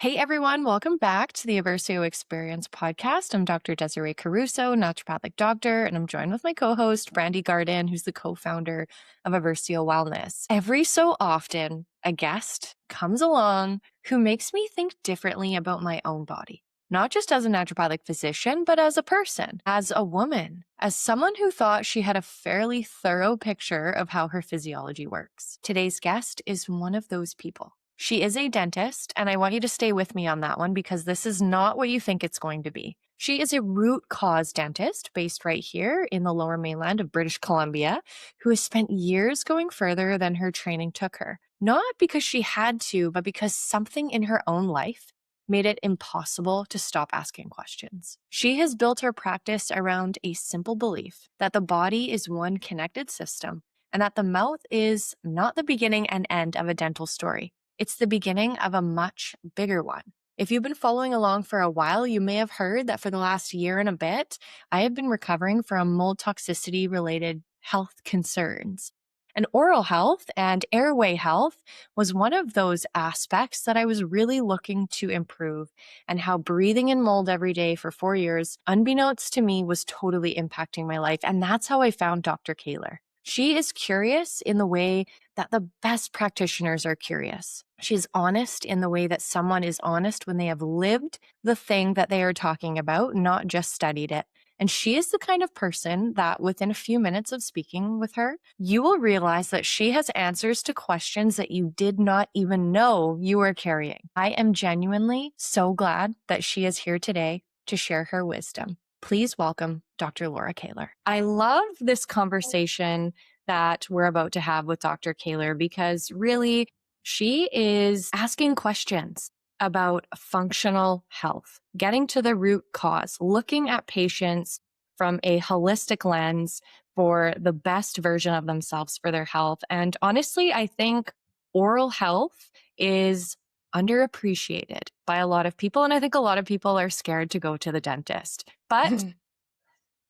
Hey everyone, welcome back to the Aversio Experience podcast. I'm Dr. Desiree Caruso, naturopathic doctor, and I'm joined with my co-host, Brandi Garden, who's the co-founder of Aversio Wellness. Every so often, a guest comes along who makes me think differently about my own body. Not just as a naturopathic physician, but as a person, as a woman, as someone who thought she had a fairly thorough picture of how her physiology works. Today's guest is one of those people. She is a dentist, and I want you to stay with me on that one because this is not what you think it's going to be. She is a root cause dentist based right here in the lower mainland of British Columbia, who has spent years going further than her training took her. Not because she had to, but because something in her own life made it impossible to stop asking questions. She has built her practice around a simple belief that the body is one connected system and that the mouth is not the beginning and end of a dental story. It's the beginning of a much bigger one. If you've been following along for a while, you may have heard that for the last year and a bit, I have been recovering from mold toxicity related health concerns. And oral health and airway health was one of those aspects that I was really looking to improve, and how breathing in mold every day for 4 years, unbeknownst to me, was totally impacting my life. And that's how I found Dr. Caylor. She is curious in the way that the best practitioners are curious. She's honest in the way that someone is honest when they have lived the thing that they are talking about, not just studied it. And she is the kind of person that within a few minutes of speaking with her, you will realize that she has answers to questions that you did not even know you were carrying. I am genuinely so glad that she is here today to share her wisdom. Please welcome Dr. Laura Caylor. I love this conversation that we're about to have with Dr. Caylor because really she is asking questions about functional health, getting to the root cause, looking at patients from a holistic lens for the best version of themselves for their health. And honestly, I think oral health is underappreciated by a lot of people. And I think a lot of people are scared to go to the dentist, but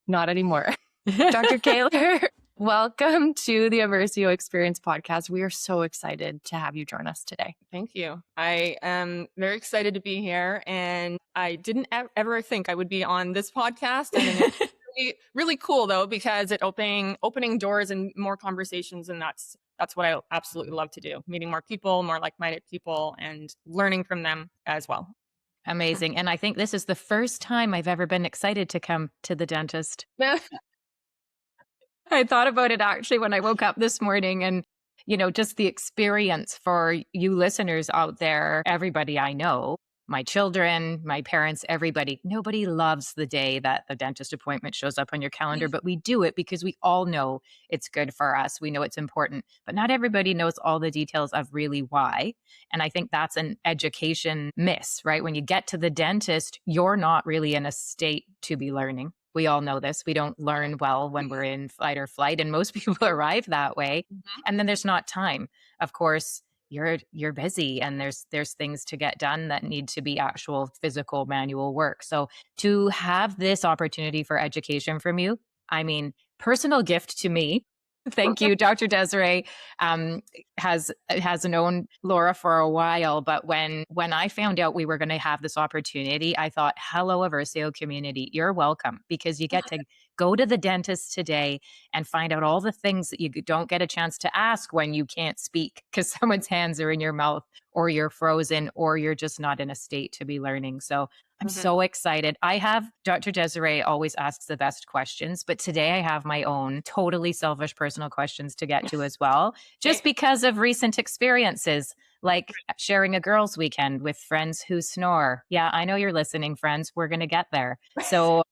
not anymore. Dr. Caylor, welcome to the Aversio Experience podcast. We are so excited to have you join us today. Thank you. I am very excited to be here, and I didn't ever think I would be on this podcast. And it's really cool though, because it opening doors and more conversations, and that's what I absolutely love to do. Meeting more people, more like-minded people, and learning from them as well. Amazing. And I think this is the first time I've ever been excited to come to the dentist. I thought about it actually when I woke up this morning, and, just the experience for you listeners out there, everybody I know, my children, my parents, everybody, nobody loves the day that the dentist appointment shows up on your calendar, but we do it because we all know it's good for us. We know it's important, but not everybody knows all the details of really why. And I think that's an education miss, right? When you get to the dentist, you're not really in a state to be learning. We all know this. We don't learn well when we're in fight or flight, and most people arrive that way. Mm-hmm. And then there's not time. Of course, you're busy, and there's things to get done that need to be actual physical manual work. So to have this opportunity for education from you, I mean, personal gift to me. Thank you. Dr. Desiree has known Laura for a while, but when I found out we were going to have this opportunity, I thought, hello, Aversio community, you're welcome, because you get to go to the dentist today and find out all the things that you don't get a chance to ask when you can't speak because someone's hands are in your mouth, or you're frozen, or you're just not in a state to be learning. So I'm so excited. I have Dr. Desiree always asks the best questions, but today I have my own totally selfish personal questions to get to as well, just because of recent experiences, like sharing a girls' weekend with friends who snore. Yeah, I know you're listening, friends. We're going to get there. So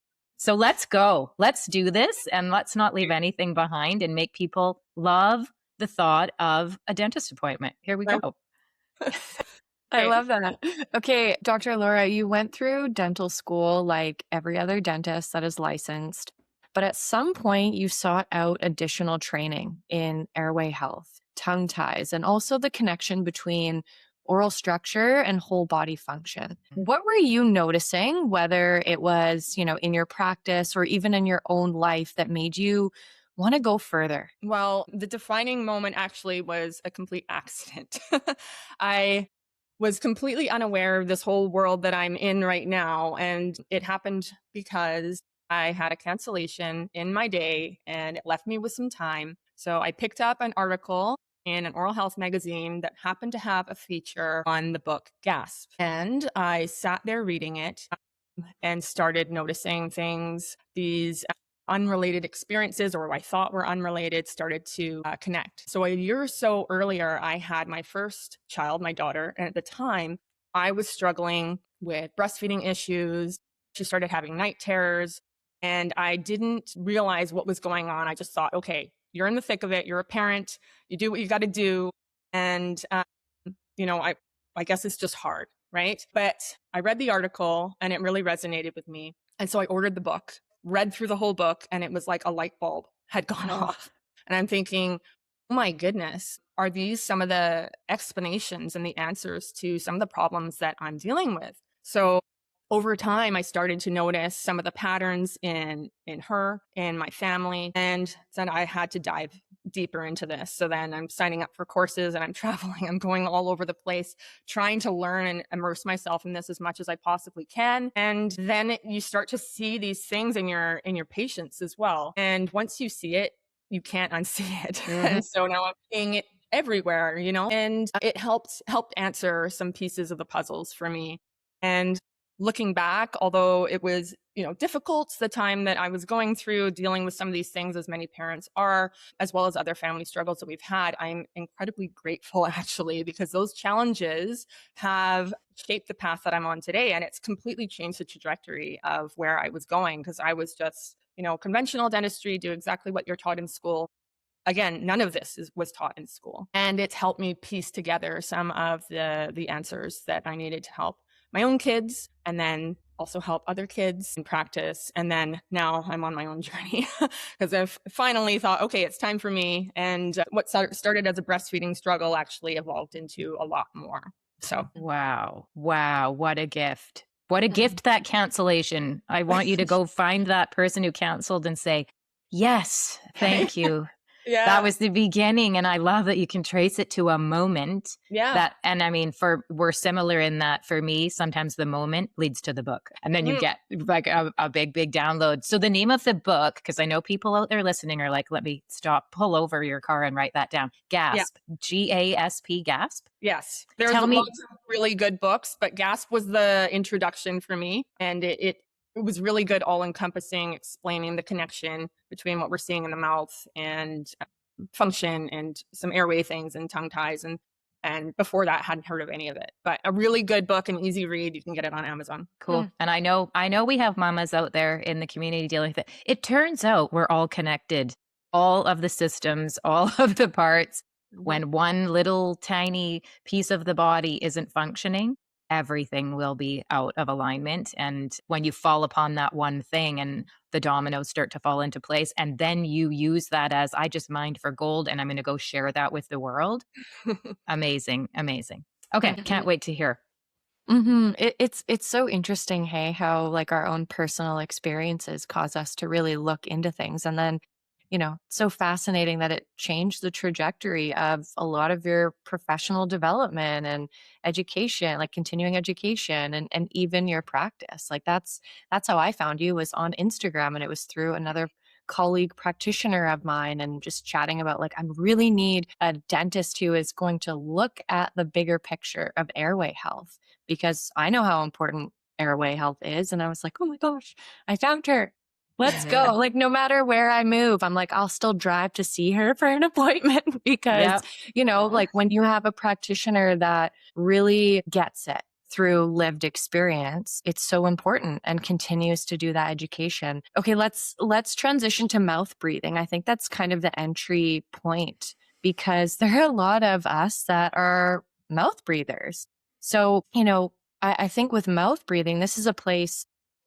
let's go. Let's do this, and let's not leave anything behind and make people love the thought of a dentist appointment. Here we go. I love that. Okay, Dr. Laura, you went through dental school like every other dentist that is licensed, but at some point you sought out additional training in airway health, tongue ties, and also the connection between oral structure and whole body function. What were you noticing, whether it was, in your practice or even in your own life, that made you want to go further? Well, the defining moment actually was a complete accident. I was completely unaware of this whole world that I'm in right now. And it happened because I had a cancellation in my day and it left me with some time. So I picked up an article in an oral health magazine that happened to have a feature on the book Gasp. And I sat there reading it and started noticing things, these unrelated experiences, or I thought were unrelated, started to connect. So a year or so earlier, I had my first child, my daughter. And at the time, I was struggling with breastfeeding issues. She started having night terrors. And I didn't realize what was going on. I just thought, okay, you're in the thick of it. You're a parent. You do what you got to do. And, I guess it's just hard, right? But I read the article and it really resonated with me. And so I ordered the book, read through the whole book, and it was like a light bulb had gone off. And I'm thinking, oh my goodness, are these some of the explanations and the answers to some of the problems that I'm dealing with? So over time, I started to notice some of the patterns in her, in my family, and then I had to dive deeper into this. So then I'm signing up for courses and I'm traveling. I'm going all over the place, trying to learn and immerse myself in this as much as I possibly can. And then you start to see these things in your patients as well. And once you see it, you can't unsee it. And so now I'm seeing it everywhere, and it helped answer some pieces of the puzzles for me. And looking back, although it was, difficult, the time that I was going through dealing with some of these things, as many parents are, as well as other family struggles that we've had, I'm incredibly grateful actually, because those challenges have shaped the path that I'm on today. And it's completely changed the trajectory of where I was going, because I was just, conventional dentistry, do exactly what you're taught in school. Again, none of this was taught in school. And it's helped me piece together some of the answers that I needed to help my own kids, and then also help other kids in practice. And then now I'm on my own journey because I've finally thought, okay, it's time for me. And what started as a breastfeeding struggle actually evolved into a lot more. So, wow. What a gift. What a gift, that cancellation. I want you to go find that person who canceled and say, yes, thank you. Yeah. That was the beginning. And I love that you can trace it to a moment. Yeah. And I mean, we're similar in that for me, sometimes the moment leads to the book. And then you get like a big download. So the name of the book, because I know people out there listening are like, let me stop, pull over your car and write that down. Gasp, GASP, Gasp. Yes. There's lots of really good books, but Gasp was the introduction for me. And it was really good, all encompassing, explaining the connection between what we're seeing in the mouth and function and some airway things and tongue ties. And before that, hadn't heard of any of it, but a really good book, an easy read. You can get it on Amazon. Cool. And I know we have mamas out there in the community dealing with it. It turns out we're all connected, all of the systems, all of the parts. When one little tiny piece of the body isn't functioning, everything will be out of alignment. And when you fall upon that one thing and the dominoes start to fall into place, and then you use that as, I just mined for gold and I'm going to go share that with the world. Amazing. Okay. Can't wait to hear. It's so interesting, hey, how like our own personal experiences cause us to really look into things. And then, so fascinating that it changed the trajectory of a lot of your professional development and education, like continuing education and even your practice. Like that's how I found you, was on Instagram, and it was through another colleague practitioner of mine, and just chatting about like, I really need a dentist who is going to look at the bigger picture of airway health, because I know how important airway health is. And I was like, oh my gosh, I found her. Let's go. Like, no matter where I move, I'm like, I'll still drive to see her for an appointment because, like when you have a practitioner that really gets it through lived experience, it's so important, and continues to do that education. Okay, let's transition to mouth breathing. I think that's kind of the entry point, because there are a lot of us that are mouth breathers. So, I think with mouth breathing, this is a place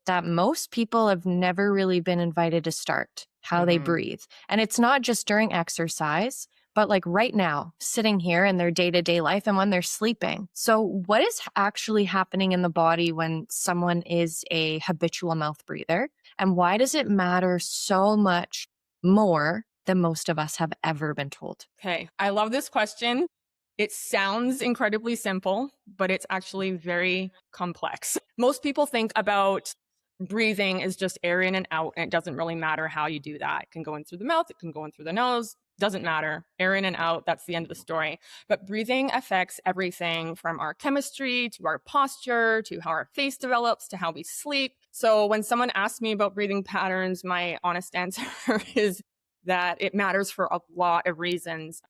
that most people have never really been invited to start, how they breathe. And it's not just during exercise, but like right now, sitting here in their day-to-day life and when they're sleeping. So what is actually happening in the body when someone is a habitual mouth breather? And why does it matter so much more than most of us have ever been told? Okay. I love this question. It sounds incredibly simple, but it's actually very complex. Most people think about breathing as just air in and out, and it doesn't really matter how you do that. It can go in through the mouth, it can go in through the nose, doesn't matter. Air in and out, that's the end of the story. But breathing affects everything from our chemistry to our posture to how our face develops to how we sleep. So when someone asks me about breathing patterns, my honest answer is that it matters for a lot of reasons.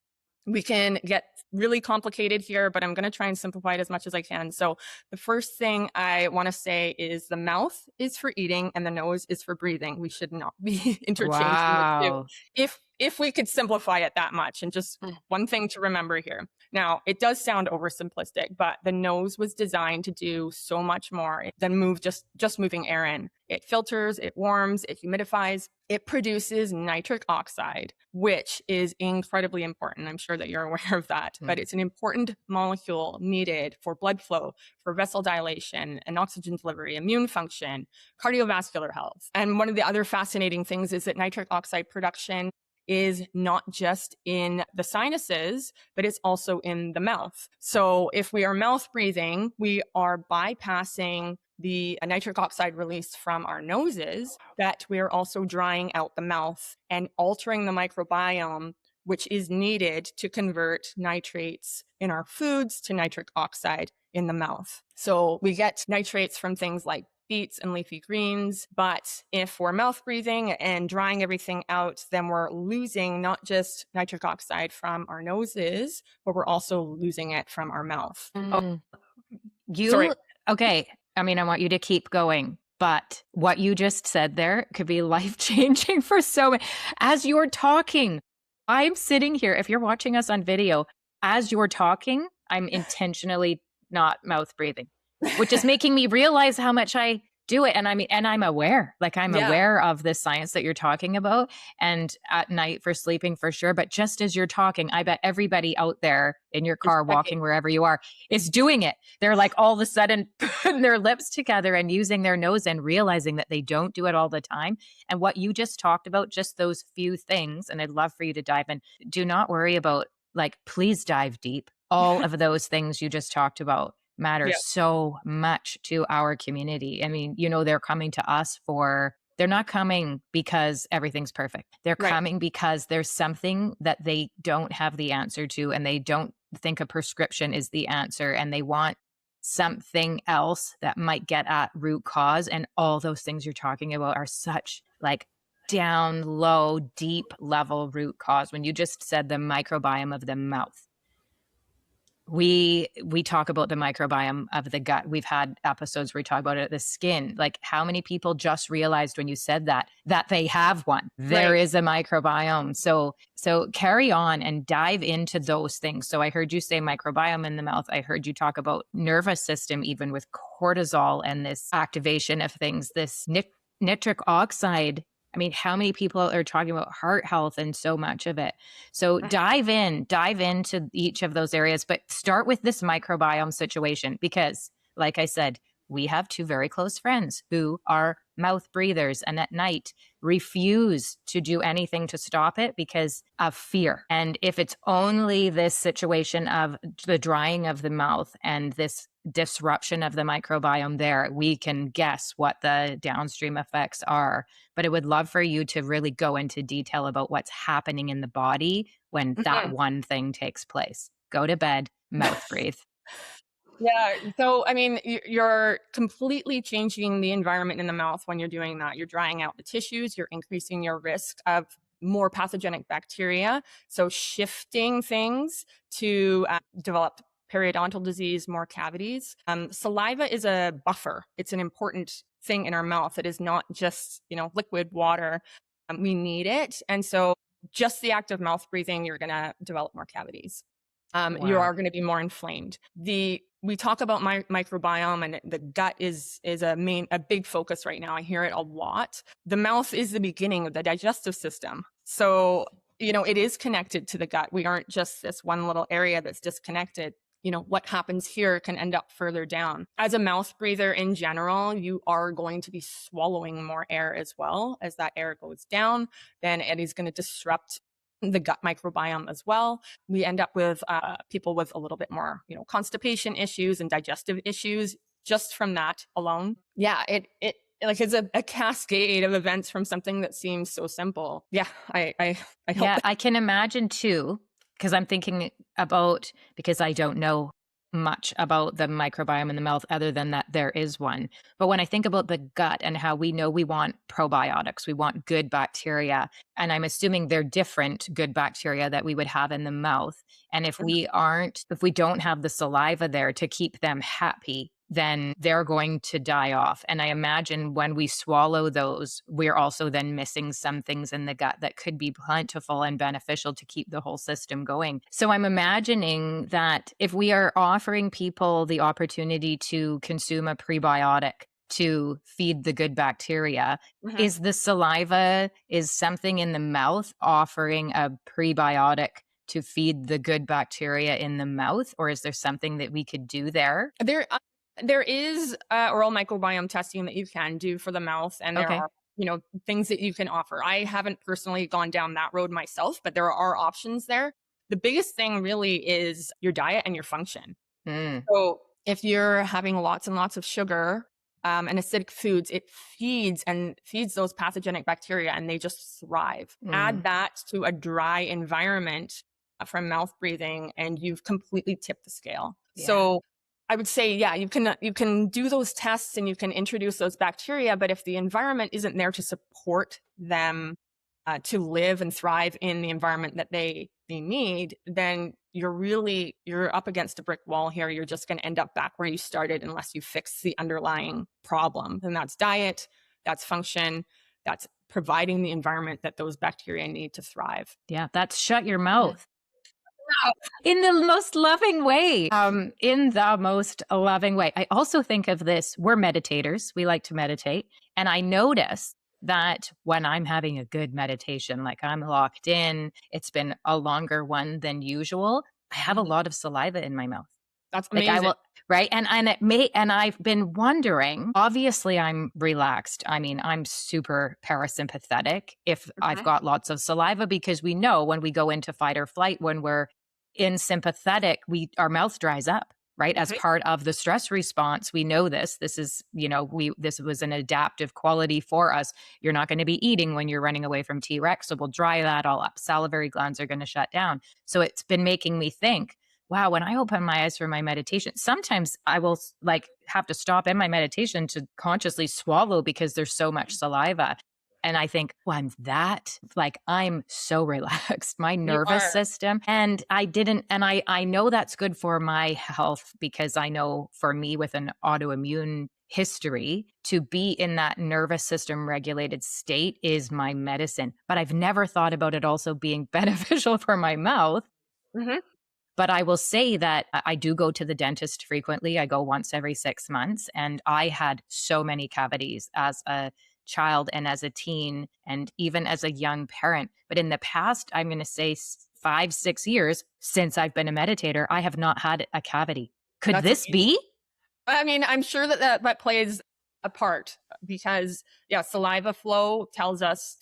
We can get really complicated here, but I'm going to try and simplify it as much as I can. So the first thing I want to say is the mouth is for eating and the nose is for breathing. We should not be interchanging the two. If we could simplify it that much, and just one thing to remember here. Now, it does sound oversimplistic, but the nose was designed to do so much more than just moving air in. It filters, it warms, it humidifies, it produces nitric oxide, which is incredibly important. I'm sure that you're aware of that, but it's an important molecule needed for blood flow, for vessel dilation and oxygen delivery, immune function, cardiovascular health. And one of the other fascinating things is that nitric oxide production is not just in the sinuses, but it's also in the mouth. So if we are mouth breathing, we are bypassing the nitric oxide release from our noses, that we are also drying out the mouth and altering the microbiome, which is needed to convert nitrates in our foods to nitric oxide in the mouth. So we get nitrates from things like beets and leafy greens. But if we're mouth breathing and drying everything out, then we're losing not just nitric oxide from our noses, but we're also losing it from our mouth. Okay. I mean, I want you to keep going, but what you just said there could be life-changing for so many. As you're talking, I'm sitting here. If you're watching us on video, as you're talking, I'm intentionally not mouth breathing, which is making me realize how much I do it. And I'm aware, aware of the science that you're talking about, and at night for sleeping for sure. But just as you're talking, I bet everybody out there in your car, walking wherever you are, is doing it. They're like all of a sudden putting their lips together and using their nose and realizing that they don't do it all the time. And what you just talked about, just those few things, and I'd love for you to dive in. Do not worry about, please dive deep. All of those things you just talked about matter so much to our community. I mean, they're coming to us they're not coming because everything's perfect. They're coming because there's something that they don't have the answer to, and they don't think a prescription is the answer, and they want something else that might get at root cause. And all those things you're talking about are such down low, deep level root cause. When you just said the microbiome of the mouth, we talk about the microbiome of the gut. We've had episodes where we talk about it, the skin. How many people just realized when you said that they have one? There is a microbiome. So carry on and dive into those things. So I heard you say microbiome in the mouth. I heard you talk about nervous system, even with cortisol and this activation of things, this nitric oxide. I mean, how many people are talking about heart health and so much of it? So dive into each of those areas, but start with this microbiome situation, because like I said, we have two very close friends who are mouth breathers, and at night refuse to do anything to stop it because of fear. And if it's only this situation of the drying of the mouth and this disruption of the microbiome there, we can guess what the downstream effects are. But I would love for you to really go into detail about what's happening in the body when that one thing takes place. Go to bed, mouth breathe. Yeah. So, I mean, you're completely changing the environment in the mouth when you're doing that. You're drying out the tissues, you're increasing your risk of more pathogenic bacteria. So shifting things to develop periodontal disease, more cavities. Saliva is a buffer. It's an important thing in our mouth. It is not just, liquid water. We need it. And so just the act of mouth breathing, you're going to develop more cavities. You are going to be more inflamed. We talk about microbiome, and the gut is a big focus right now. I hear it a lot. The mouth is the beginning of the digestive system. So, it is connected to the gut. We aren't just this one little area that's disconnected. What happens here can end up further down. As a mouth breather in general, you are going to be swallowing more air as well. As that air goes down, then it is going to disrupt the gut microbiome as well. We end up with people with a little bit more, constipation issues and digestive issues just from that alone. Yeah, it like it's a cascade of events from something that seems so simple. Yeah, I hope. Yeah, I can imagine too, because I'm thinking about, because I don't know much about the microbiome in the mouth other than that there is one. But when I think about the gut and how we know we want probiotics, we want good bacteria, and I'm assuming they're different good bacteria that we would have in the mouth. And if we don't have the saliva there to keep them happy, then they're going to die off. And I imagine when we swallow those, we're also then missing some things in the gut that could be plentiful and beneficial to keep the whole system going. So I'm imagining that if we are offering people the opportunity to consume a prebiotic to feed the good bacteria, is the saliva, is something in the mouth offering a prebiotic to feed the good bacteria in the mouth? Or is there something that we could do there? There is oral microbiome testing that you can do for the mouth, and there are things that you can offer. I haven't personally gone down that road myself, but there are options there. The biggest thing really is your diet and your function. So if you're having lots and lots of sugar and acidic foods, it feeds those pathogenic bacteria, and they just thrive. Add that to a dry environment from mouth breathing, and you've completely tipped the scale. Yeah. So I would say, yeah, you can do those tests and you can introduce those bacteria, but if the environment isn't there to support them to live and thrive in the environment that they need, then you're up against a brick wall here. You're just going to end up back where you started unless you fix the underlying problem. And that's diet, that's function, that's providing the environment that those bacteria need to thrive. Yeah, that's shut your mouth. In the most loving way. I also think of this, we're meditators. We like to meditate. And I notice that when I'm having a good meditation, like I'm locked in, it's been a longer one than usual, I have a lot of saliva in my mouth. That's amazing. Right. And I've been wondering, obviously I'm relaxed. I mean, I'm super parasympathetic if I've got lots of saliva, because we know when we go into fight or flight, when we're in sympathetic, our mouth dries up, right? As part of the stress response. We know this. This is, this was an adaptive quality for us. You're not going to be eating when you're running away from T-Rex. So we'll dry that all up. Salivary glands are going to shut down. So it's been making me think, wow, when I open my eyes for my meditation, sometimes I will have to stop in my meditation to consciously swallow because there's so much saliva. And I think, well, I'm so relaxed, my nervous system. And I know that's good for my health, because I know for me with an autoimmune history, to be in that nervous system regulated state is my medicine. But I've never thought about it also being beneficial for my mouth. But I will say that I do go to the dentist frequently. I go once every 6 months, and I had so many cavities as a child and as a teen and even as a young parent. But in the past, I'm going to say 5-6 years since I've been a meditator, I have not had a cavity. Could this be? I mean, I'm sure that plays a part, because saliva flow tells us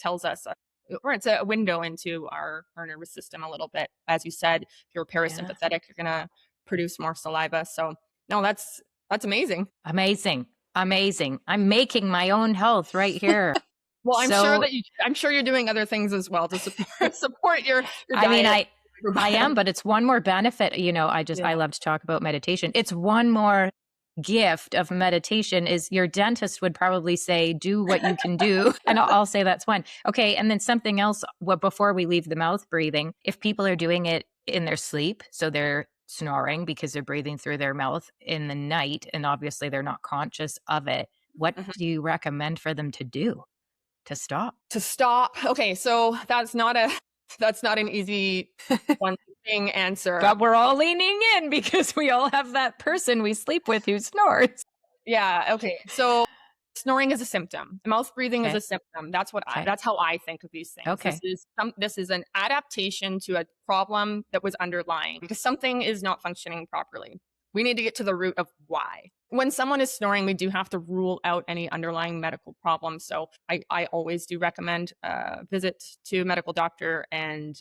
or it's a window into our nervous system a little bit. As you said, if you're parasympathetic, you're going to produce more saliva. So no, that's amazing. Amazing. I'm making my own health right here. Well, I'm sure you're doing other things as well to support your diet. I am, but it's one more benefit. I love to talk about meditation. It's one more gift of meditation is your dentist would probably say, do what you can do. And I'll say that's one. Okay. And then something else, before we leave the mouth breathing, if people are doing it in their sleep, so they're snoring because they're breathing through their mouth in the night, and obviously they're not conscious of it, what do you recommend for them to do to stop? Okay. So that's not an easy one thing answer. But we're all leaning in because we all have that person we sleep with who snores. Yeah. Okay. So snoring is a symptom. Mouth breathing is a symptom. That's how I think of these things. Okay. This is an adaptation to a problem that was underlying, because something is not functioning properly. We need to get to the root of why. When someone is snoring, we do have to rule out any underlying medical problems. So I always do recommend a visit to a medical doctor and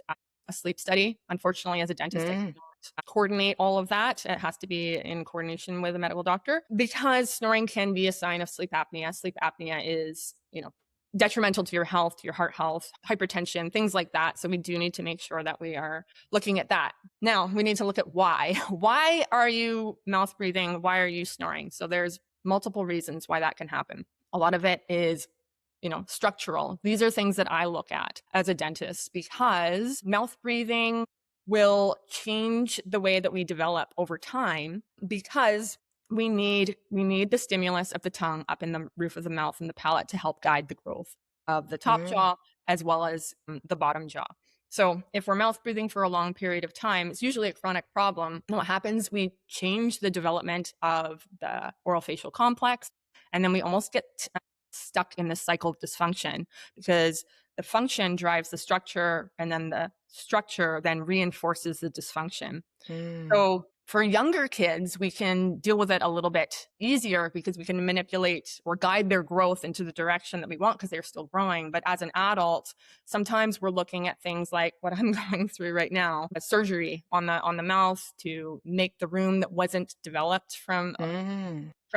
a sleep study. Unfortunately, as a dentist, I cannot coordinate all of that. It has to be in coordination with a medical doctor because snoring can be a sign of sleep apnea. Sleep apnea is, detrimental to your health, to your heart health, hypertension, things like that. So we do need to make sure that we are looking at that. Now we need to look at why. Why are you mouth breathing? Why are you snoring? So there's multiple reasons why that can happen. A lot of it is structural. These are things that I look at as a dentist because mouth breathing will change the way that we develop over time because we need the stimulus of the tongue up in the roof of the mouth and the palate to help guide the growth of the top jaw as well as the bottom jaw. So if we're mouth breathing for a long period of time, it's usually a chronic problem. And what happens, we change the development of the orofacial complex, and then we almost get stuck in this cycle of dysfunction because the function drives the structure and then the structure then reinforces the dysfunction. So for younger kids, we can deal with it a little bit easier because we can manipulate or guide their growth into the direction that we want because they're still growing. But as an adult, sometimes we're looking at things like what I'm going through right now, a surgery on the mouth to make the room that wasn't developed from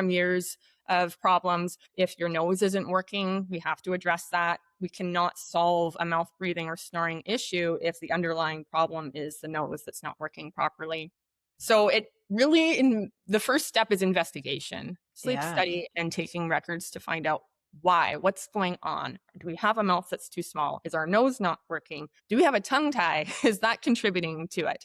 years of problems. If your nose isn't working, we have to address that. We cannot solve a mouth breathing or snoring issue if the underlying problem is the nose that's not working properly. So it really, the first step is investigation, sleep study, and taking records to find out why, what's going on. Do we have a mouth that's too small? Is our nose not working? Do we have a tongue tie? Is that contributing to it?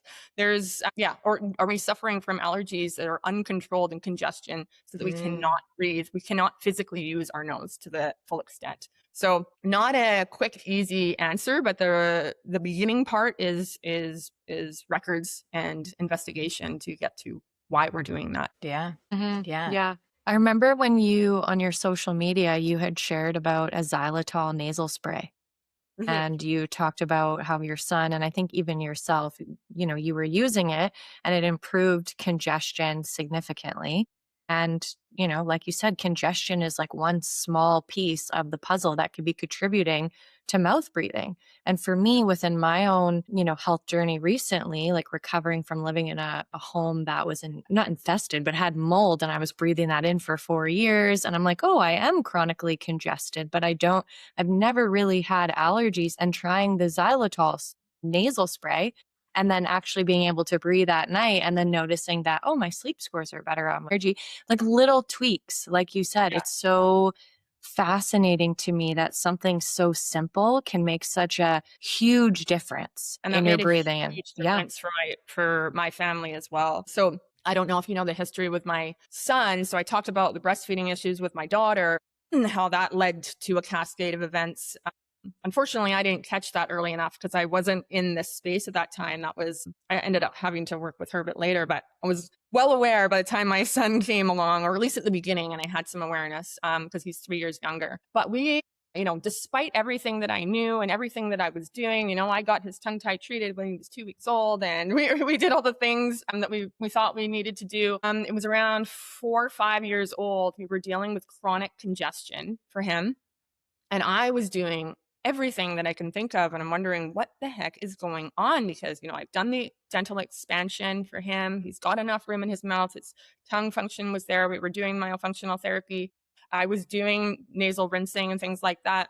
Or are we suffering from allergies that are uncontrolled and congestion so that we cannot breathe? We cannot physically use our nose to the full extent. So not a quick, easy answer, but the beginning part is records and investigation to get to why we're doing that. Yeah. I remember when you, on your social media, you had shared about a xylitol nasal spray. And you talked about how your son, and I think even yourself, you were using it and it improved congestion significantly. And, like you said, congestion is like one small piece of the puzzle that could be contributing to mouth breathing. And for me, within my own, health journey recently, like recovering from living in a home that was not infested, but had mold, and I was breathing that in for 4 years. And I'm like, oh, I am chronically congested, but I've never really had allergies. And trying the xylitol nasal spray, and then actually being able to breathe at night and then noticing that, oh, my sleep scores are better on my energy, like little tweaks, like you said, it's so fascinating to me that something so simple can make such a huge difference and in your breathing. And huge difference for my family as well. So I don't know if you know the history with my son. So I talked about the breastfeeding issues with my daughter and how that led to a cascade of events. Unfortunately, I didn't catch that early enough because I wasn't in this space at that time. I ended up having to work with her a bit later, but I was well aware by the time my son came along, or at least at the beginning, and I had some awareness because he's 3 years younger. But we, despite everything that I knew and everything that I was doing, I got his tongue tie treated when he was 2 weeks old, and we did all the things that we thought we needed to do. It was around 4 or 5 years old. We were dealing with chronic congestion for him, and I was doing everything that I can think of. And I'm wondering what the heck is going on because, I've done the dental expansion for him. He's got enough room in his mouth. His tongue function was there. We were doing myofunctional therapy. I was doing nasal rinsing and things like that.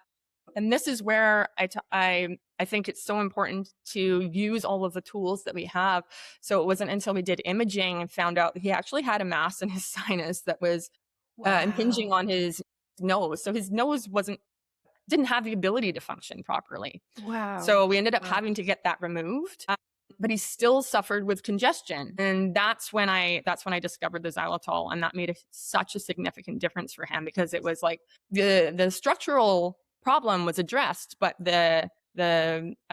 And this is where I think it's so important to use all of the tools that we have. So it wasn't until we did imaging and found out that he actually had a mass in his sinus that was impinging on his nose. So his nose didn't have the ability to function properly. Wow. So we ended up having to get that removed. But he still suffered with congestion. And that's when I discovered the xylitol. And that made such a significant difference for him because it was like the structural problem was addressed, but the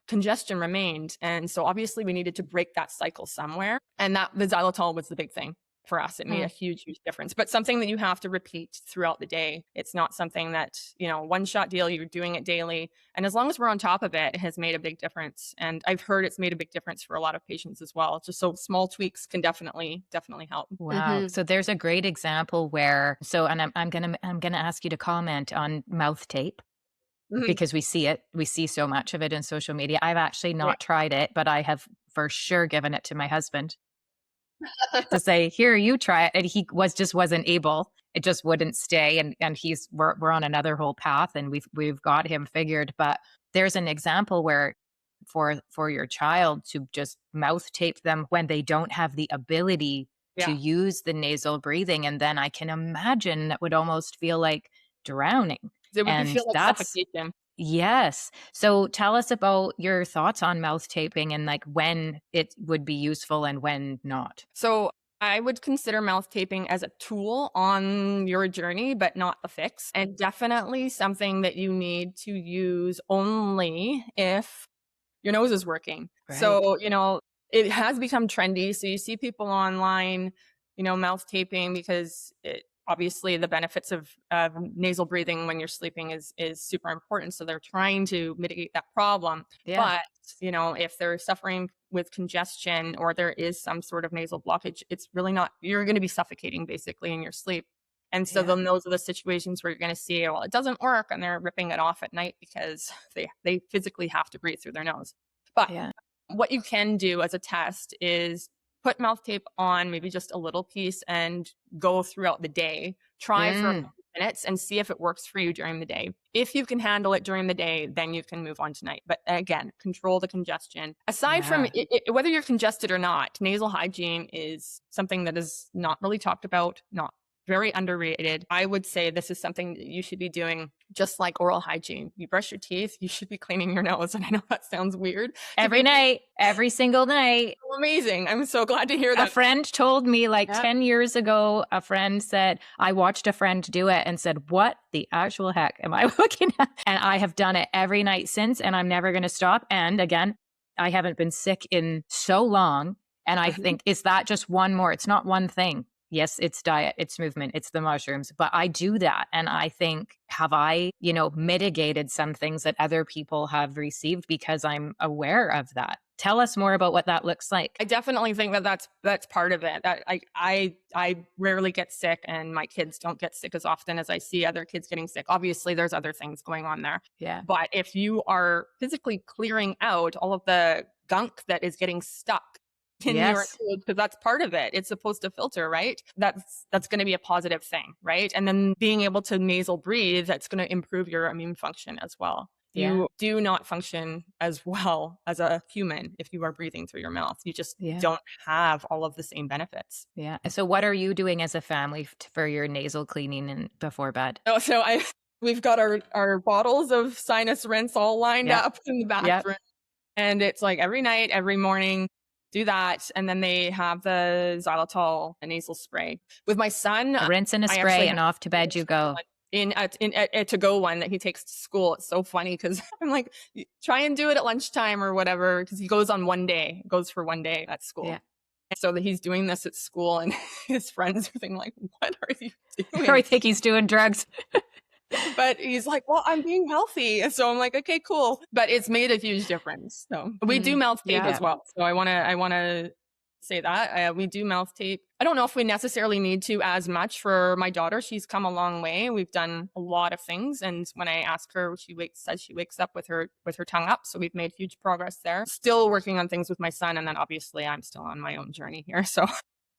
congestion remained. And so obviously we needed to break that cycle somewhere. And the xylitol was the big thing. For us, it made a huge difference, but something that you have to repeat throughout the day. It's not something that, one shot deal, you're doing it daily. And as long as we're on top of it, it has made a big difference. And I've heard it's made a big difference for a lot of patients as well. Just so small tweaks can definitely help. Wow. So there's a great example where, and I'm going to ask you to comment on mouth tape. Mhm. because we see it. We see so much of it in social media. I've actually Right. not tried it, but I have for sure given it to my husband to say, "Here, you try it." And he wasn't able. It just wouldn't stay. And we're on another whole path, and we've got him figured. But there's an example where for your child to just mouth tape them when they don't have the ability to Yeah. use the nasal breathing, and then I can imagine that would almost feel like drowning. It would be And feel like that's suffocation. yes. So tell us about your thoughts on mouth taping and like when it would be useful and when not. So I would consider mouth taping as a tool on your journey, but not a fix. And definitely something that you need to use only if your nose is working. Right. So, it has become trendy. So you see people online, mouth taping because obviously the benefits of nasal breathing when you're sleeping is super important. So they're trying to mitigate that problem. Yeah. But, if they're suffering with congestion or there is some sort of nasal blockage, it's really not, you're going to be suffocating basically in your sleep. And so Yeah. then those are the situations where you're going to see, well, it doesn't work, and they're ripping it off at night because they physically have to breathe through their nose. But Yeah. what you can do as a test is put mouth tape on, maybe just a little piece, and go throughout the day. Try for a Mm, couple minutes and see if it works for you during the day. If you can handle it during the day, then you can move on tonight. But again, control the congestion. Aside from yeah. whether you're congested or not, nasal hygiene is something that is not really talked about, not very underrated. I would say this is something that you should be doing just like oral hygiene. You brush your teeth, you should be cleaning your nose. And I know that sounds weird. Every night, every single night. Amazing. I'm so glad to hear A that. friend told me like Yeah. 10 years ago, a friend said, I watched a friend do it and said, what the actual heck am I looking at? And I have done it every night since, and I'm never going to stop. And again, I haven't been sick in so long. And I think, is that just one more? It's not one thing. Yes, it's diet, it's movement, it's the mushrooms, but I do that. And I think, have I, mitigated some things that other people have received because I'm aware of that? Tell us more about what that looks like. I definitely think that that's part of it. That I rarely get sick, and my kids don't get sick as often as I see other kids getting sick. Obviously, there's other things going on there. Yeah. But if you are physically clearing out all of the gunk that is getting stuck in your Yes. because that's part of it. It's supposed to filter, right? That's going to be a positive thing, right? And then being able to nasal breathe, that's going to improve your immune function as well. Yeah. You do not function as well as a human if you are breathing through your mouth. You just Yeah. don't have all of the same benefits. Yeah. So what are you doing as a family for your nasal cleaning and before bed? Oh, so we've got our bottles of sinus rinse all lined Yep. up in the bathroom. And it's like every night, every morning, do that. And then they have the xylitol nasal spray. With my son, A rinse and a I spray actually and off to bed you go. in a to-go one that he takes to school. It's so funny because I'm like, try and do it at lunchtime or whatever, because he goes on one day, goes for one day at school. Yeah. And so that he's doing this at school, and his friends are thinking like, what are you doing? Or I think he's doing drugs. But he's like, well, I'm being healthy. And so I'm like, okay, cool. But it's made a huge difference. So we do mouth tape Yeah. as well. So I want to say that we do mouth tape. I don't know if we necessarily need to as much for my daughter. She's come a long way. We've done a lot of things. And when I ask her, says she wakes up with her tongue up. So we've made huge progress there. Still working on things with my son. And then obviously I'm still on my own journey here. So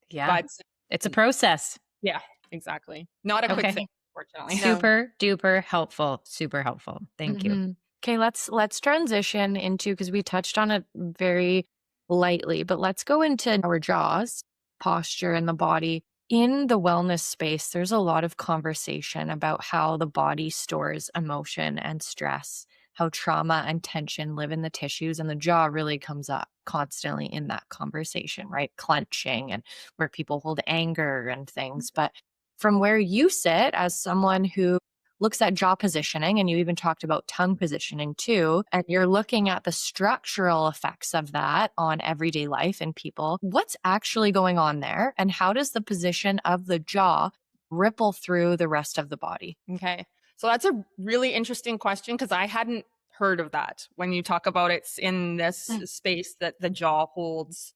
Yeah. but It's a process. yeah, exactly. Not a quick Okay. thing, unfortunately. Super duper helpful. Super helpful. Thank you. Mhm. Okay, let's transition into, because we touched on it very lightly, but let's go into our jaws, posture, and the body. In the wellness space, there's a lot of conversation about how the body stores emotion and stress, how trauma and tension live in the tissues, and the jaw really comes up constantly in that conversation, right? Clenching and where people hold anger and things. But from where you sit as someone who looks at jaw positioning, and you even talked about tongue positioning too, and you're looking at the structural effects of that on everyday life and people, what's actually going on there? And how does the position of the jaw ripple through the rest of the body? Okay. So that's a really interesting question because I hadn't heard of that. When you talk about it's in this space that the jaw holds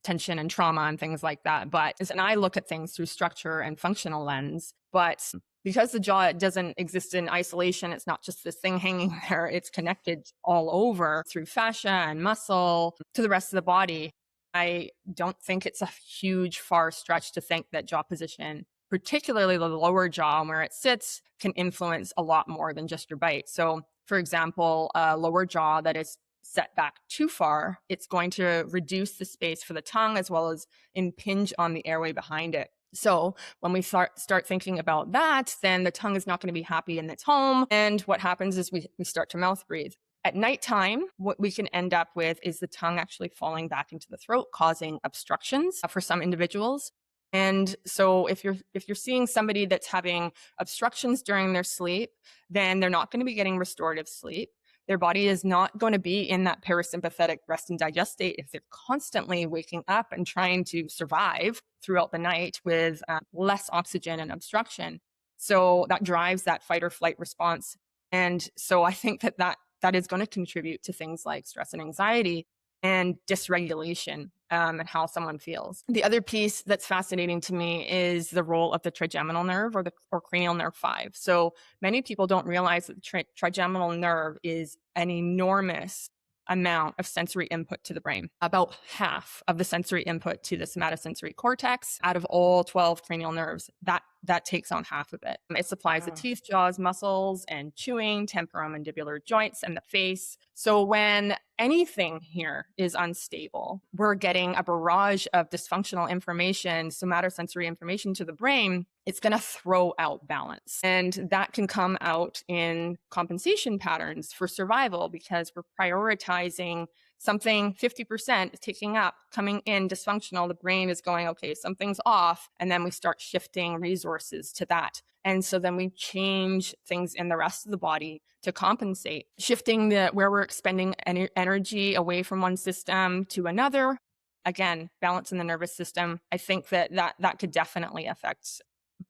tension and trauma and things like that. And I look at things through structure and functional lens. But because the jaw doesn't exist in isolation, it's not just this thing hanging there. It's connected all over through fascia and muscle to the rest of the body. I don't think it's a huge, far stretch to think that jaw position, particularly the lower jaw and where it sits, can influence a lot more than just your bite. So, for example, a lower jaw that is set back too far, it's going to reduce the space for the tongue as well as impinge on the airway behind it. So when we start thinking about that, then the tongue is not going to be happy in its home. And what happens is we start to mouth breathe. At nighttime, what we can end up with is the tongue actually falling back into the throat, causing obstructions for some individuals. And so if you're seeing somebody that's having obstructions during their sleep, then they're not going to be getting restorative sleep. Their body is not going to be in that parasympathetic rest and digest state if they're constantly waking up and trying to survive throughout the night with less oxygen and obstruction. So that drives that fight or flight response. And so I think that is going to contribute to things like stress and anxiety and dysregulation and how someone feels. The other piece that's fascinating to me is the role of the trigeminal nerve or cranial nerve 5. So many people don't realize that the trigeminal nerve is an enormous amount of sensory input to the brain. About half of the sensory input to the somatosensory cortex out of all 12 cranial nerves, that takes on half of it. It supplies the teeth, jaws, muscles, and chewing, temporomandibular joints, and the face. So when anything here is unstable, we're getting a barrage of dysfunctional information, somatosensory information to the brain. It's going to throw out balance. And that can come out in compensation patterns for survival because we're prioritizing something 50% is taking up, coming in dysfunctional. The brain is going, okay, something's off. And then we start shifting resources to that. And so then we change things in the rest of the body to compensate, shifting where we're expending energy away from one system to another. Again, balance in the nervous system. I think that could definitely affect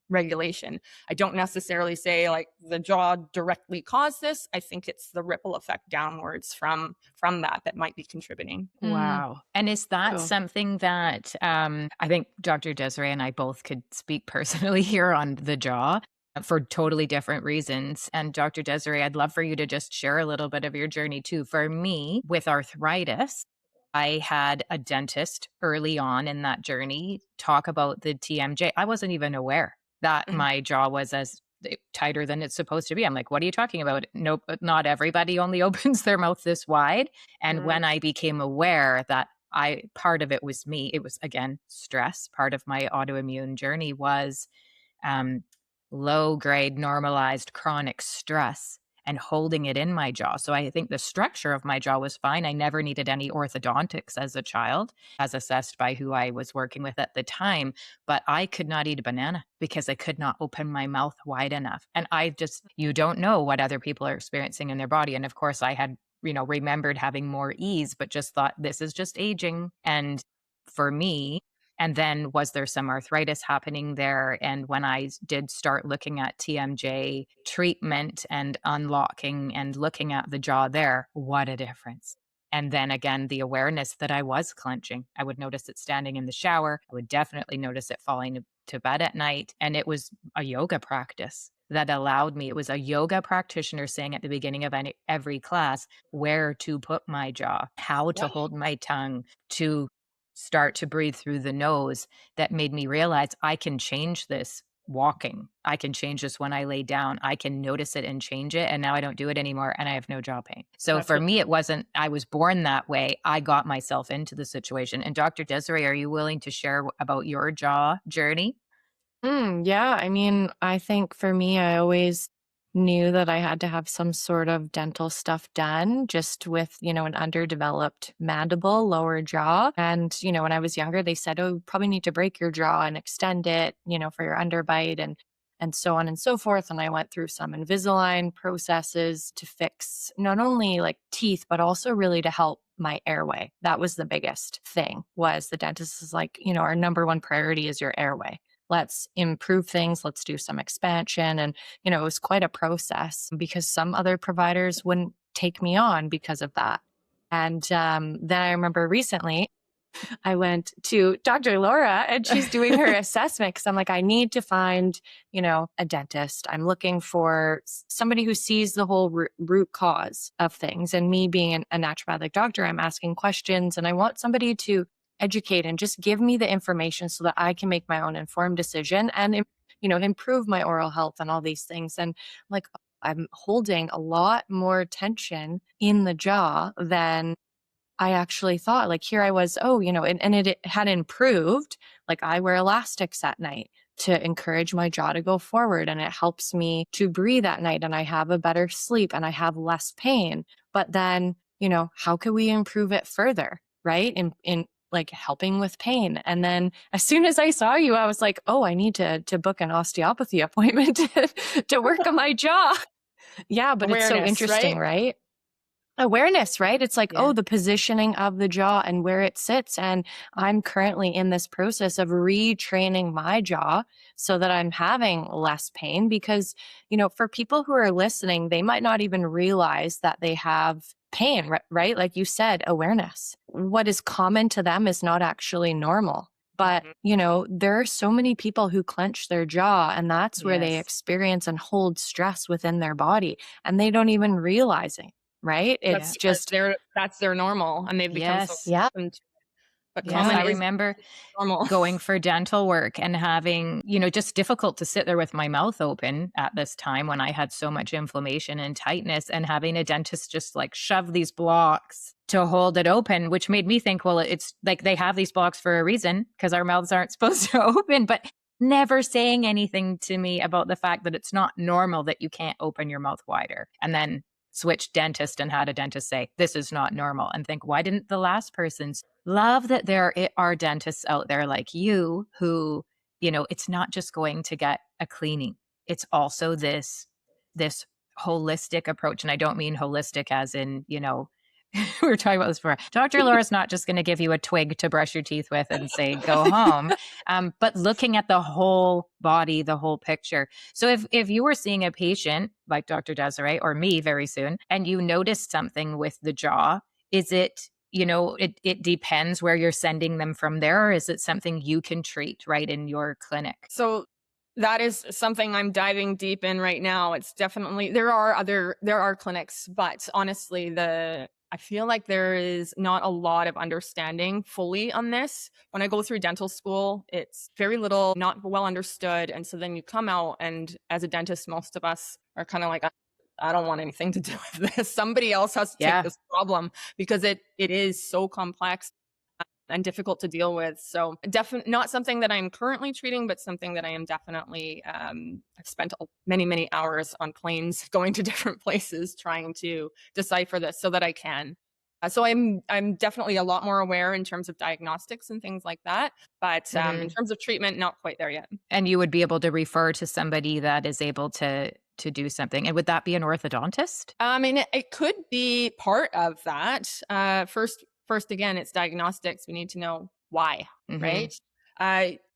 regulation. I don't necessarily say like the jaw directly caused this. I think it's the ripple effect downwards from that might be contributing. Wow. And is that Cool. something that I think Dr. Desiree and I both could speak personally here on the jaw for totally different reasons. And Dr. Desiree, I'd love for you to just share a little bit of your journey too. For me, with arthritis, I had a dentist early on in that journey talk about the TMJ. I wasn't even aware that my jaw was as tighter than it's supposed to be. I'm like, what are you talking about? Nope, not everybody only opens their mouth this wide. And when I became aware that part of it was me, it was again, stress. Part of my autoimmune journey was low grade normalized chronic stress and holding it in my jaw. So I think the structure of my jaw was fine. I never needed any orthodontics as a child, as assessed by who I was working with at the time. But I could not eat a banana because I could not open my mouth wide enough. And you don't know what other people are experiencing in their body. And of course, I had, remembered having more ease, but just thought this is just aging. And for me, and then was there some arthritis happening there? And when I did start looking at TMJ treatment and unlocking and looking at the jaw there, what a difference. And then again, the awareness that I was clenching. I would notice it standing in the shower. I would definitely notice it falling to bed at night. And it was a yoga practice that allowed me. It was a yoga practitioner saying at the beginning of every class where to put my jaw, how to hold my tongue, to start to breathe through the nose, that made me realize I can change this walking. I can change this when I lay down. I can notice it and change it. And now I don't do it anymore and I have no jaw pain. So for me, it wasn't, I was born that way. I got myself into the situation. And Dr. Desiree, are you willing to share about your jaw journey? Yeah. I mean, I think for me, I always knew that I had to have some sort of dental stuff done just with, an underdeveloped mandible, lower jaw. And, when I was younger, they said, oh, you probably need to break your jaw and extend it, for your underbite and so on and so forth. And I went through some Invisalign processes to fix not only like teeth, but also really to help my airway. That was the biggest thing. Was the dentist is like, our number one priority is your airway. Let's improve things. Let's do some expansion. And, it was quite a process because some other providers wouldn't take me on because of that. And then I remember recently I went to Dr. Laura and she's doing her assessment because I'm like, I need to find, a dentist. I'm looking for somebody who sees the whole root cause of things. And me being a naturopathic doctor, I'm asking questions and I want somebody to educate and just give me the information so that I can make my own informed decision and, improve my oral health and all these things. And like, I'm holding a lot more tension in the jaw than I actually thought. Like here I was, and it had improved. Like I wear elastics at night to encourage my jaw to go forward and it helps me to breathe at night and I have a better sleep and I have less pain. But then, how can we improve it further? Right. In like helping with pain. And then as soon as I saw you, I was like, oh, I need to book an osteopathy appointment to work on my jaw. Yeah. But Awareness, it's so interesting, right? Awareness, right? It's like, Yeah. the positioning of the jaw and where it sits. And I'm currently in this process of retraining my jaw so that I'm having less pain because, for people who are listening, they might not even realize that they have pain, right? Like you said, awareness. What is common to them is not actually normal. But, there are so many people who clench their jaw and that's where they Yes. experience and hold stress within their body and they don't even realize it. Right? It's just that's their normal and they've become so Yes. accustomed to it. But Yes, common I is remember normal. going for dental work and having, just difficult to sit there with my mouth open at this time when I had so much inflammation and tightness and having a dentist just like shove these blocks to hold it open, which made me think, well, it's like they have these blocks for a reason because our mouths aren't supposed to open, but never saying anything to me about the fact that it's not normal that you can't open your mouth wider. And then switch dentist and had a dentist say, this is not normal. And think, why didn't the last person's love that there are dentists out there like you who, it's not just going to get a cleaning. It's also this holistic approach. And I don't mean holistic as in, we were talking about this before. Dr. Laura's not just going to give you a twig to brush your teeth with and say, go home, but looking at the whole body, the whole picture. So if you were seeing a patient like Dr. Desiree or me very soon, and you noticed something with the jaw, is it, it depends where you're sending them from there, or is it something you can treat right in your clinic? So that is something I'm diving deep in right now. It's definitely, there are clinics, but honestly, I feel like there is not a lot of understanding fully on this. When I go through dental school, it's very little, not well understood. And so then you come out and as a dentist, most of us are kind of like, I don't want anything to do with this. Somebody else has to take this problem because it is so complex and difficult to deal with. So definitely not something that I'm currently treating, but something that I am definitely, I've spent many, many hours on planes going to different places trying to decipher this so that I can. So I'm definitely a lot more aware in terms of diagnostics and things like that. But in terms of treatment, not quite there yet. And you would be able to refer to somebody that is able to do something. And would that be an orthodontist? I mean, it could be part of that. First, again, it's diagnostics. We need to know why, right?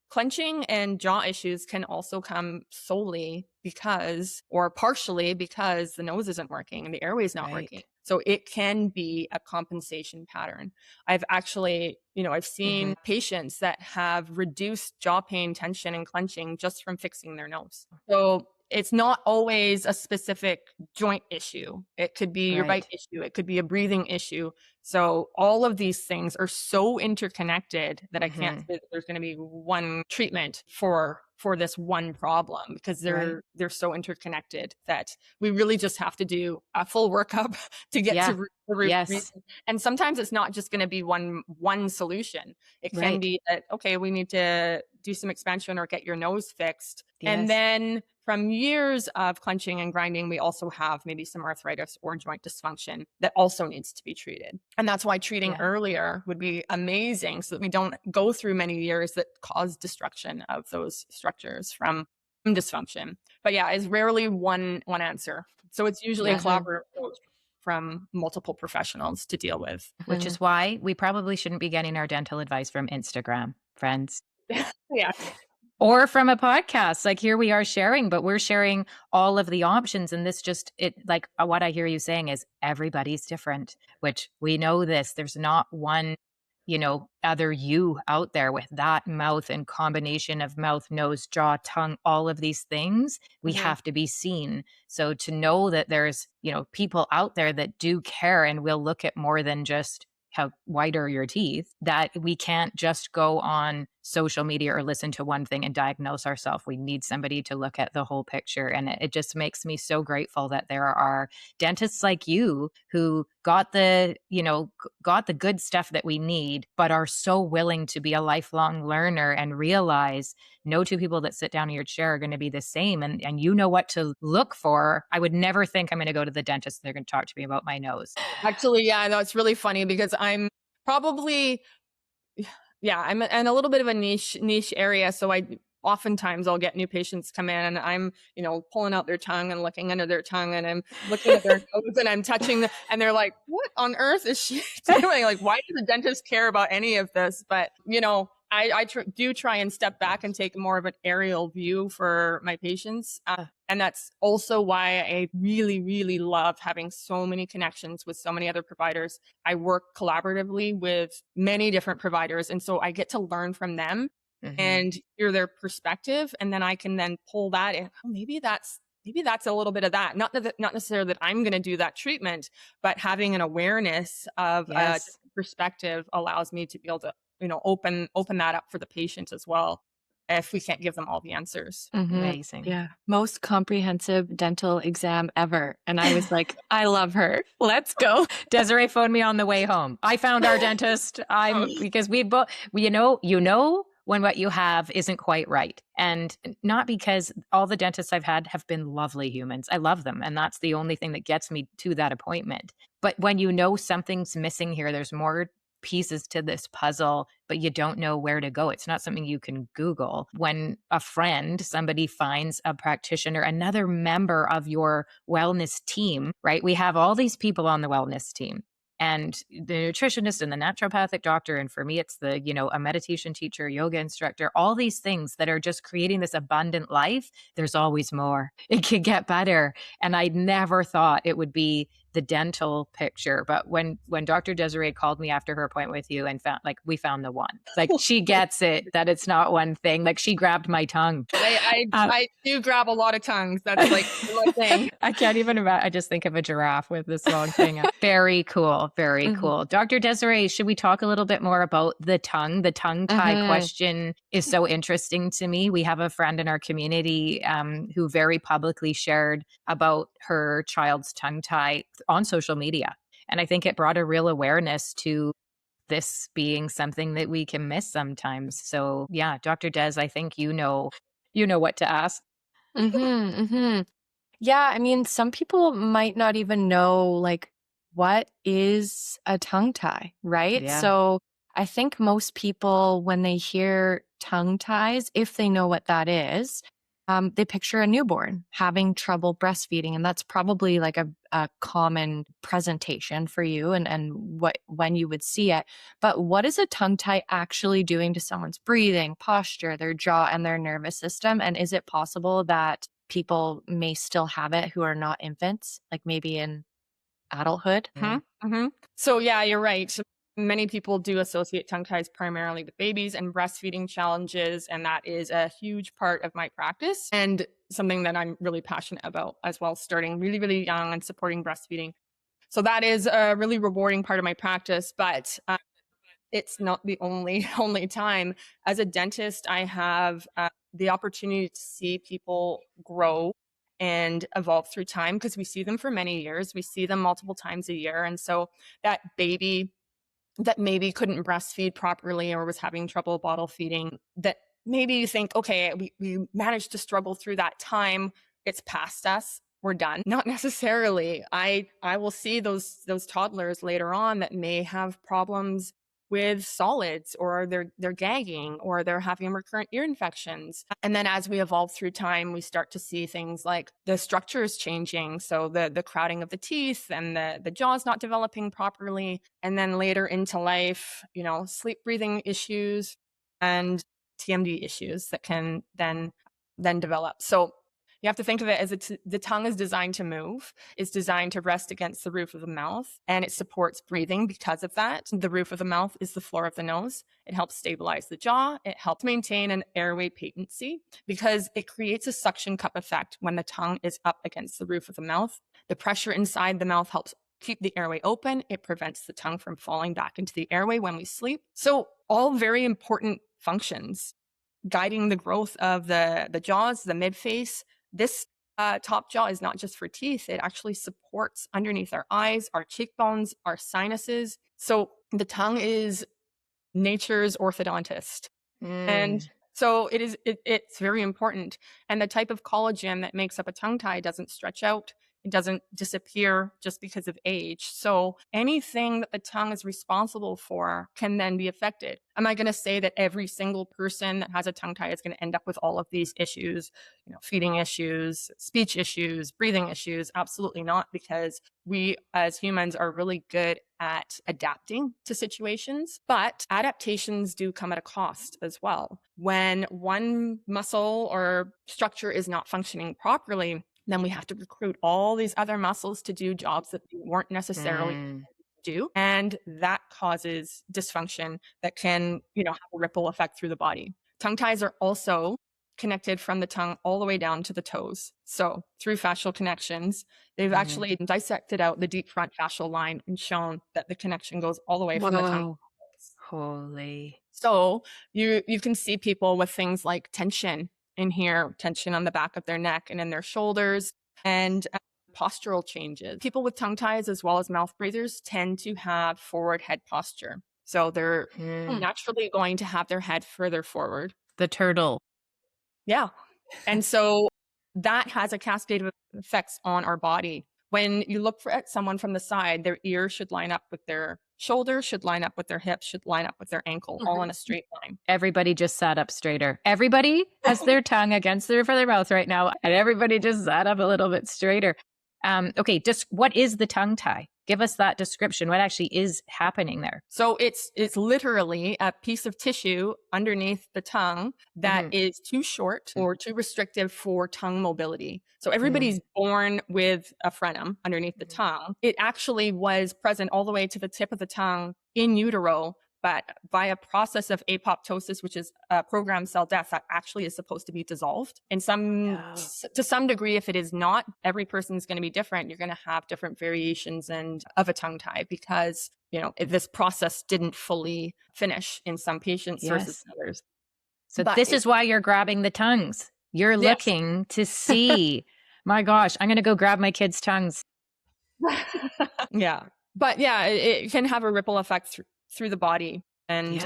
Clenching and jaw issues can also come solely because, or partially because the nose isn't working and the airway is not working. So it can be a compensation pattern. I've actually, I've seen patients that have reduced jaw pain, tension, and clenching just from fixing their nose. So it's not always a specific joint issue. It could be your bite issue. It could be a breathing issue. So all of these things are so interconnected that I can't say that there's going to be one treatment for this one problem because they're so interconnected that we really just have to do a full workup to get to the reason. And sometimes it's not just going to be one solution. It can be that, okay, we need to do some expansion or get your nose fixed. And then from years of clenching and grinding, we also have maybe some arthritis or joint dysfunction that also needs to be treated. And that's why treating earlier would be amazing so that we don't go through many years that cause destruction of those structures from dysfunction. But yeah, it's rarely one answer. So it's usually a collaborative approach from multiple professionals to deal with. Which is why we probably shouldn't be getting our dental advice from Instagram, friends. Yeah. Or from a podcast. Like here we are sharing, but we're sharing all of the options. And this like what I hear you saying is everybody's different, which we know this. There's not one other you out there with that mouth and combination of mouth, nose, jaw, tongue, all of these things, we have to be seen. So to know that there's, people out there that do care and will look at more than just how white are your teeth, that we can't just go on social media or listen to one thing and diagnose ourselves. We need somebody to look at the whole picture. And it just makes me so grateful that there are dentists like you who got the good stuff that we need, but are so willing to be a lifelong learner and realize no two people that sit down in your chair are going to be the same. And you know what to look for. I would never think I'm going to go to the dentist and they're going to talk to me about my nose. Actually, yeah, I know it's really funny because I'm probably, I'm in a little bit of a niche area. So oftentimes I'll get new patients come in and I'm, pulling out their tongue and looking under their tongue and I'm looking at their nose and I'm touching them and they're like, what on earth is she doing? Like, why does the dentist care about any of this? But, I do try and step back and take more of an aerial view for my patients. And that's also why I really, really love having so many connections with so many other providers. I work collaboratively with many different providers. And so I get to learn from them and hear their perspective. And then I can then pull that in. Oh, maybe that's a little bit of that. Not necessarily that I'm going to do that treatment, but having an awareness of a different perspective allows me to be able to open that up for the patient as well, if we can't give them all the answers. Amazing. Yeah. Most comprehensive dental exam ever. And I was like, I love her. Let's go. Desiree phoned me on the way home. I found our dentist. Because we both, when what you have isn't quite right. And not because all the dentists I've had have been lovely humans. I love them. And that's the only thing that gets me to that appointment. But when something's missing here, there's more pieces to this puzzle, but you don't know where to go. It's not something you can Google. When somebody finds a practitioner, another member of your wellness team, right? We have all these people on the wellness team. And the nutritionist and the naturopathic doctor, and for me, it's the, a meditation teacher, yoga instructor, all these things that are just creating this abundant life. There's always more. It could get better. And I never thought it would be the dental picture. But when Dr. Desiree called me after her appointment with you and we found the one, she gets it, that it's not one thing. She grabbed my tongue. I do grab a lot of tongues. That's my thing. I can't even imagine. I just think of a giraffe with this long thing. Very cool. Very cool. Dr. Desiree, should we talk a little bit more about the tongue? The tongue tie question is so interesting to me. We have a friend in our community who very publicly shared about her child's tongue tie on social media. And I think it brought a real awareness to this being something that we can miss sometimes. So yeah, Dr. Des, I think you know what to ask. Yeah, I mean, some people might not even know what is a tongue tie, right? Yeah. So I think most people, when they hear tongue ties, if they know what that is, they picture a newborn having trouble breastfeeding. And that's probably a common presentation for you and when you would see it. But what is a tongue tie actually doing to someone's breathing, posture, their jaw, and their nervous system? And is it possible that people may still have it who are not infants, maybe in adulthood? So yeah, you're right. Many people do associate tongue ties primarily with babies and breastfeeding challenges, and that is a huge part of my practice and something that I'm really passionate about as well, starting really, really young and supporting breastfeeding. So that is a really rewarding part of my practice, but it's not the only time. As a dentist, I have the opportunity to see people grow and evolve through time because we see them for many years. We see them multiple times a year. And so that baby that maybe couldn't breastfeed properly or was having trouble bottle feeding, that maybe you think, okay, we managed to struggle through that time. It's past us. We're done. Not necessarily. I will see those toddlers later on that may have problems with solids, or they're gagging, or they're having recurrent ear infections. And then as we evolve through time, we start to see things like the structure is changing. So the crowding of the teeth and the jaw's not developing properly. And then later into life, sleep breathing issues and TMD issues that can then develop. So You have to think of it as the tongue is designed to move. It's designed to rest against the roof of the mouth, and it supports breathing because of that. The roof of the mouth is the floor of the nose. It helps stabilize the jaw. It helps maintain an airway patency because it creates a suction cup effect when the tongue is up against the roof of the mouth. The pressure inside the mouth helps keep the airway open. It prevents the tongue from falling back into the airway when we sleep. So all very important functions guiding the growth of the jaws, the midface. This top jaw is not just for teeth. It actually supports underneath our eyes, our cheekbones, our sinuses. So the tongue is nature's orthodontist. And so it's very important. And the type of collagen that makes up a tongue tie doesn't stretch out. It doesn't disappear just because of age. So anything that the tongue is responsible for can then be affected. Am I going to say that every single person that has a tongue tie is going to end up with all of these issues, feeding issues, speech issues, breathing issues? Absolutely not, because we as humans are really good at adapting to situations, but adaptations do come at a cost as well. When one muscle or structure is not functioning properly, then we have to recruit all these other muscles to do jobs that they weren't necessarily do. And that causes dysfunction that can, have a ripple effect through the body. Tongue ties are also connected from the tongue all the way down to the toes. So through fascial connections, they've actually dissected out the deep front fascial line and shown that the connection goes all the way from the tongue. Holy. So you can see people with things like tension in here, tension on the back of their neck and in their shoulders, and postural changes. People with tongue ties as well as mouth breathers tend to have forward head posture. So they're naturally going to have their head further forward. The turtle. Yeah. And so that has a cascade of effects on our body. When you look at someone from the side, their ears should line up with their shoulders, should line up with their hips, should line up with their ankle, all in a straight line. Everybody just sat up straighter. Everybody has their tongue against the roof of their mouth right now, and everybody just sat up a little bit straighter. Okay, just what is the tongue tie? Give us that description. What actually is happening there? So it's literally a piece of tissue underneath the tongue that is too short or too restrictive for tongue mobility. So everybody's born with a frenum underneath the tongue. It actually was present all the way to the tip of the tongue in utero, but by a process of apoptosis, which is a programmed cell death, that actually is supposed to be dissolved. And to some degree, if it is not, every person is going to be different. You're going to have different variations of a tongue tie because, this process didn't fully finish in some patients versus others. So this is why you're grabbing the tongues. You're looking to see, my gosh, I'm going to go grab my kids' tongues. Yeah. But it can have a ripple effect through the body. And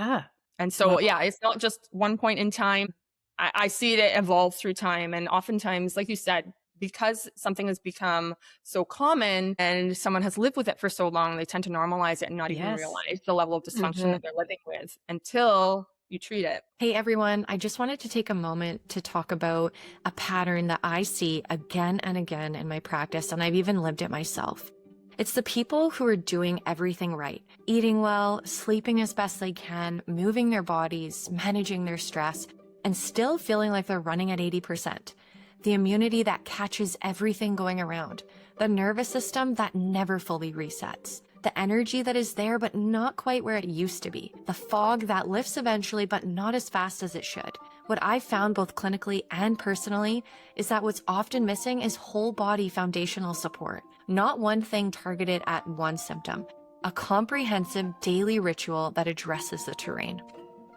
so, it's not just one point in time. I see it evolve through time. And oftentimes, like you said, because something has become so common and someone has lived with it for so long, they tend to normalize it and not even realize the level of dysfunction that they're living with until you treat it. Hey everyone, I just wanted to take a moment to talk about a pattern that I see again and again in my practice, and I've even lived it myself. It's the people who are doing everything right, eating well, sleeping as best they can, moving their bodies, managing their stress, and still feeling like they're running at 80%. The immunity that catches everything going around, the nervous system that never fully resets, the energy that is there but not quite where it used to be, the fog that lifts eventually but not as fast as it should. What I've found both clinically and personally is that what's often missing is whole body foundational support, not one thing targeted at one symptom, a comprehensive daily ritual that addresses the terrain.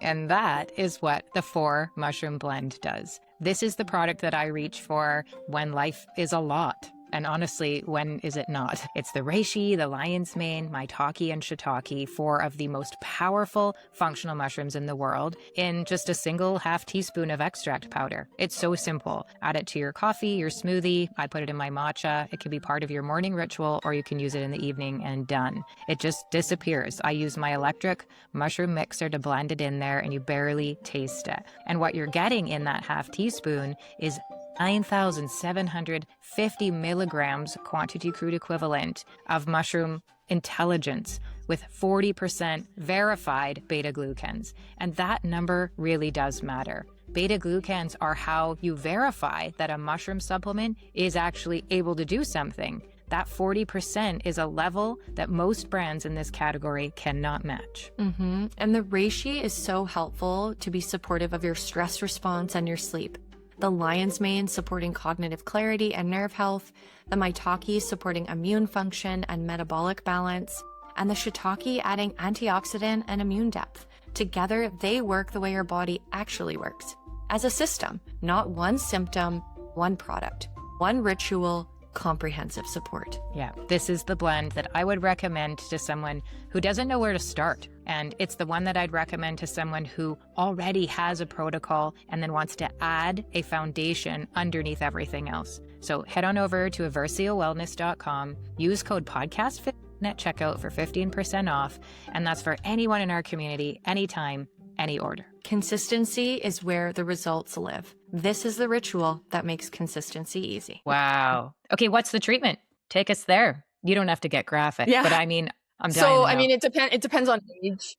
And that is what the 4 Mushroom Blend does. This is the product that I reach for when life is a lot. And honestly, when is it not? It's the reishi, the lion's mane, maitake, and shiitake, 4 of the most powerful functional mushrooms in the world, in just a single half teaspoon of extract powder. It's so simple. Add it to your coffee, your smoothie. I put it in my matcha. It can be part of your morning ritual, or you can use it in the evening and done. It just disappears. I use my electric mushroom mixer to blend it in there, and you barely taste it. And what you're getting in that half teaspoon is 9,750 milligrams quantity crude equivalent of mushroom intelligence with 40% verified beta-glucans. And that number really does matter. Beta glucans are how you verify that a mushroom supplement is actually able to do something. That 40% is a level that most brands in this category cannot match. And the reishi is so helpful to be supportive of your stress response and your sleep. The lion's mane supporting cognitive clarity and nerve health, the maitake supporting immune function and metabolic balance, and the shiitake adding antioxidant and immune depth. Together, they work the way your body actually works. As a system, not one symptom, one product, one ritual, comprehensive support. Yeah, this is the blend that I would recommend to someone who doesn't know where to start. And it's the one that I'd recommend to someone who already has a protocol and then wants to add a foundation underneath everything else. So head on over to aversiowellness.com, use code podcast15 at checkout for 15% off. And that's for anyone in our community, anytime, any order. Consistency is where the results live. This is the ritual that makes consistency easy. Wow. Okay, what's the treatment? Take us there. You don't have to get graphic, but I mean, I'm dying to know. I mean, it depends on age.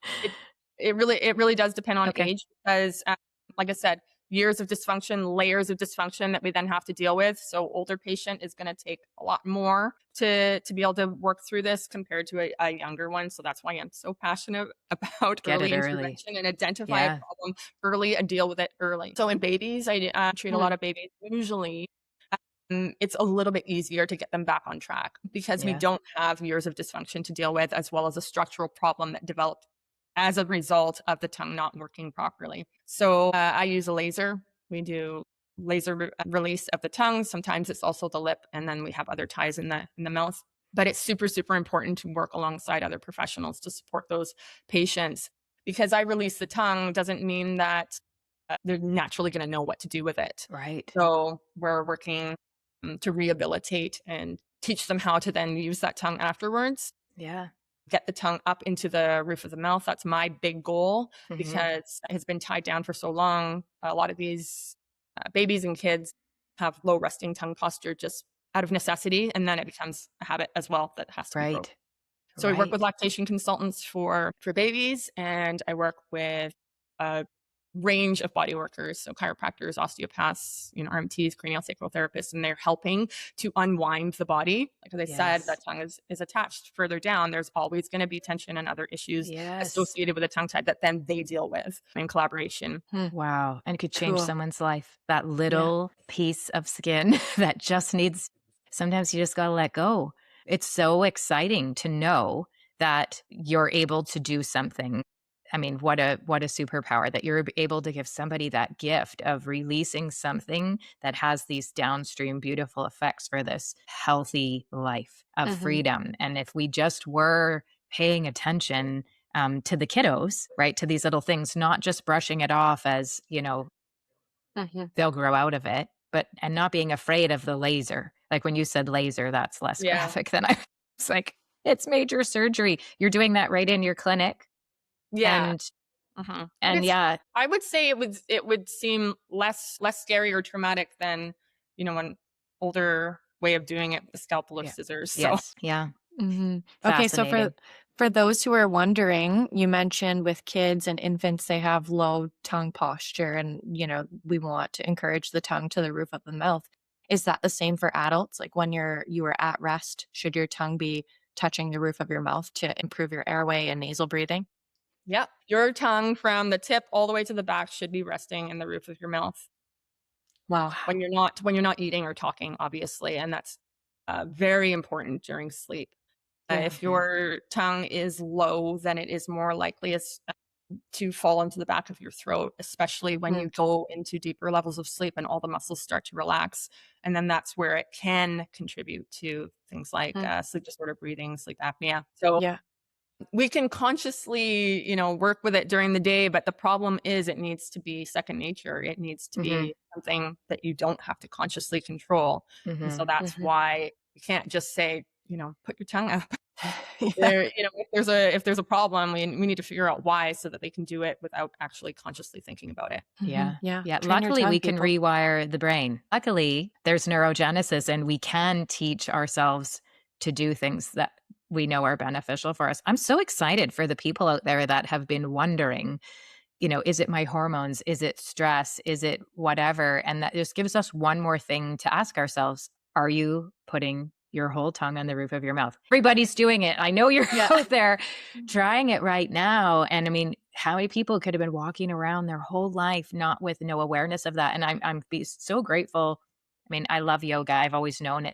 It really does depend on age because, like I said, years of dysfunction, layers of dysfunction that we then have to deal with. So older patient is going to take a lot more to be able to work through this compared to a younger one. So that's why I'm so passionate about early intervention and identify a problem early and deal with it early. So in babies, I treat a lot of babies. Usually it's a little bit easier to get them back on track because we don't have years of dysfunction to deal with, as well as a structural problem that developed as a result of the tongue not working properly. So I use a laser. We do laser release of the tongue. Sometimes it's also the lip, and then we have other ties in the mouth. But it's super, super important to work alongside other professionals to support those patients. Because I release the tongue doesn't mean that they're naturally going to know what to do with it. Right. So we're working to rehabilitate and teach them how to then use that tongue afterwards. Yeah. Get the tongue up into the roof of the mouth. That's my big goal because it has been tied down for so long. A lot of these babies and kids have low resting tongue posture just out of necessity. And then it becomes a habit as well that has to be broken. So I work with lactation consultants for babies, and I work with a range of body workers, so chiropractors, osteopaths, RMTs, craniosacral therapists, and they're helping to unwind the body. Like as I said, that tongue is attached further down. There's always going to be tension and other issues associated with a tongue tie that then they deal with in collaboration. Wow. And it could change someone's life. That little piece of skin that just needs, sometimes you just got to let go. It's so exciting to know that you're able to do something. I mean, what a superpower that you're able to give somebody that gift of releasing something that has these downstream beautiful effects for this healthy life of freedom. And if we just were paying attention to the kiddos, right, to these little things, not just brushing it off as, they'll grow out of it, and not being afraid of the laser. Like when you said laser, that's less graphic than I was like, it's major surgery. You're doing that right in your clinic. Yeah. And I would say it would seem less scary or traumatic than, an older way of doing it with a scalpel or scissors. So. Yeah. Okay. So for those who are wondering, you mentioned with kids and infants, they have low tongue posture and, we want to encourage the tongue to the roof of the mouth. Is that the same for adults? Like when you are at rest, should your tongue be touching the roof of your mouth to improve your airway and nasal breathing? Yep. Your tongue from the tip all the way to the back should be resting in the roof of your mouth. Wow. When you're not eating or talking, obviously. And that's very important during sleep. If your tongue is low, then it is more likely to fall into the back of your throat, especially when you go into deeper levels of sleep and all the muscles start to relax. And then that's where it can contribute to things like sleep disorder breathing, sleep apnea. So we can consciously, work with it during the day, but the problem is it needs to be second nature. It needs to be something that you don't have to consciously control. And so that's why you can't just say, put your tongue up. If there's a problem, we need to figure out why so that they can do it without actually consciously thinking about it. Yeah. Luckily, we can rewire the brain. Luckily, there's neurogenesis and we can teach ourselves to do things that we know are beneficial for us. I'm so excited for the people out there that have been wondering, is it my hormones? Is it stress? Is it whatever? And that just gives us one more thing to ask ourselves. Are you putting your whole tongue on the roof of your mouth? Everybody's doing it. I know you're out there trying it right now. And I mean, how many people could have been walking around their whole life not with no awareness of that? And I'm so grateful. I mean, I love yoga. I've always known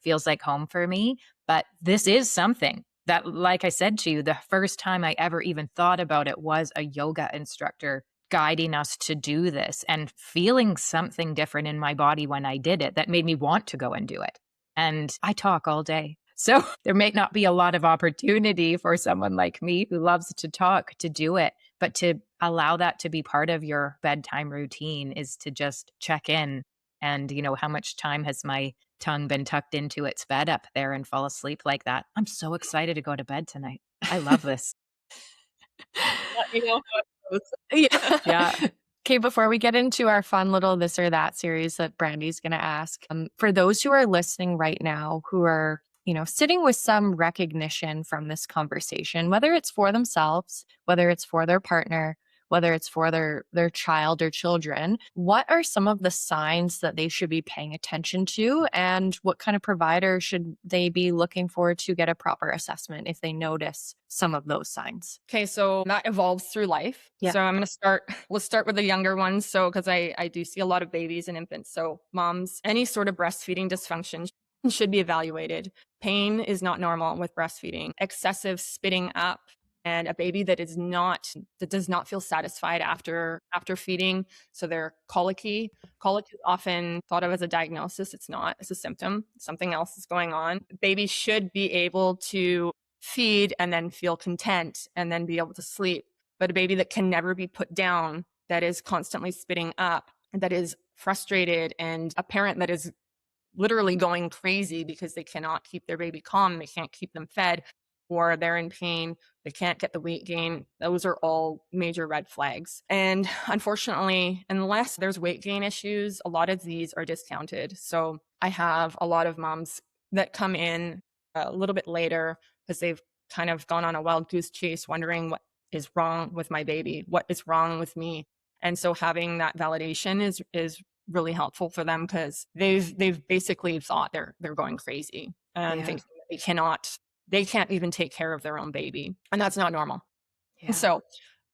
feels like home for me, but this is something that, like I said to you, the first time I ever even thought about it was a yoga instructor guiding us to do this and feeling something different in my body when I did it that made me want to go and do it. And I talk all day. So there may not be a lot of opportunity for someone like me who loves to talk to do it, but to allow that to be part of your bedtime routine is to just check in. And, how much time has my tongue been tucked into its bed up there and fall asleep like that? I'm so excited to go to bed tonight. I love this. Let me know how it Yeah. goes. Yeah. Okay, before we get into our fun little this or that series that Brandi's going to ask, for those who are listening right now who are, sitting with some recognition from this conversation, whether it's for themselves, whether it's for their partner, whether it's for their child or children, what are some of the signs that they should be paying attention to, and what kind of provider should they be looking for to get a proper assessment if they notice some of those signs? Okay, so that evolves through life. Yeah. So let's start with the younger ones. So, because I do see a lot of babies and infants. So moms, any sort of breastfeeding dysfunction should be evaluated. Pain is not normal with breastfeeding. Excessive spitting up, and a baby that does not feel satisfied after feeding. So they're colicky. Colic is often thought of as a diagnosis. It's not. It's a symptom. Something else is going on. Babies should be able to feed and then feel content and then be able to sleep. But a baby that can never be put down, that is constantly spitting up, that is frustrated, and a parent that is literally going crazy because they cannot keep their baby calm, they can't keep them fed, or they're in pain, they can't get the weight gain. Those are all major red flags. And unfortunately, unless there's weight gain issues, a lot of these are discounted. So I have a lot of moms that come in a little bit later because they've kind of gone on a wild goose chase wondering what is wrong with my baby, what is wrong with me. And so having that validation is really helpful for them, because they've basically thought they're going crazy and thinking that they can't even take care of their own baby, and that's not normal. Yeah. So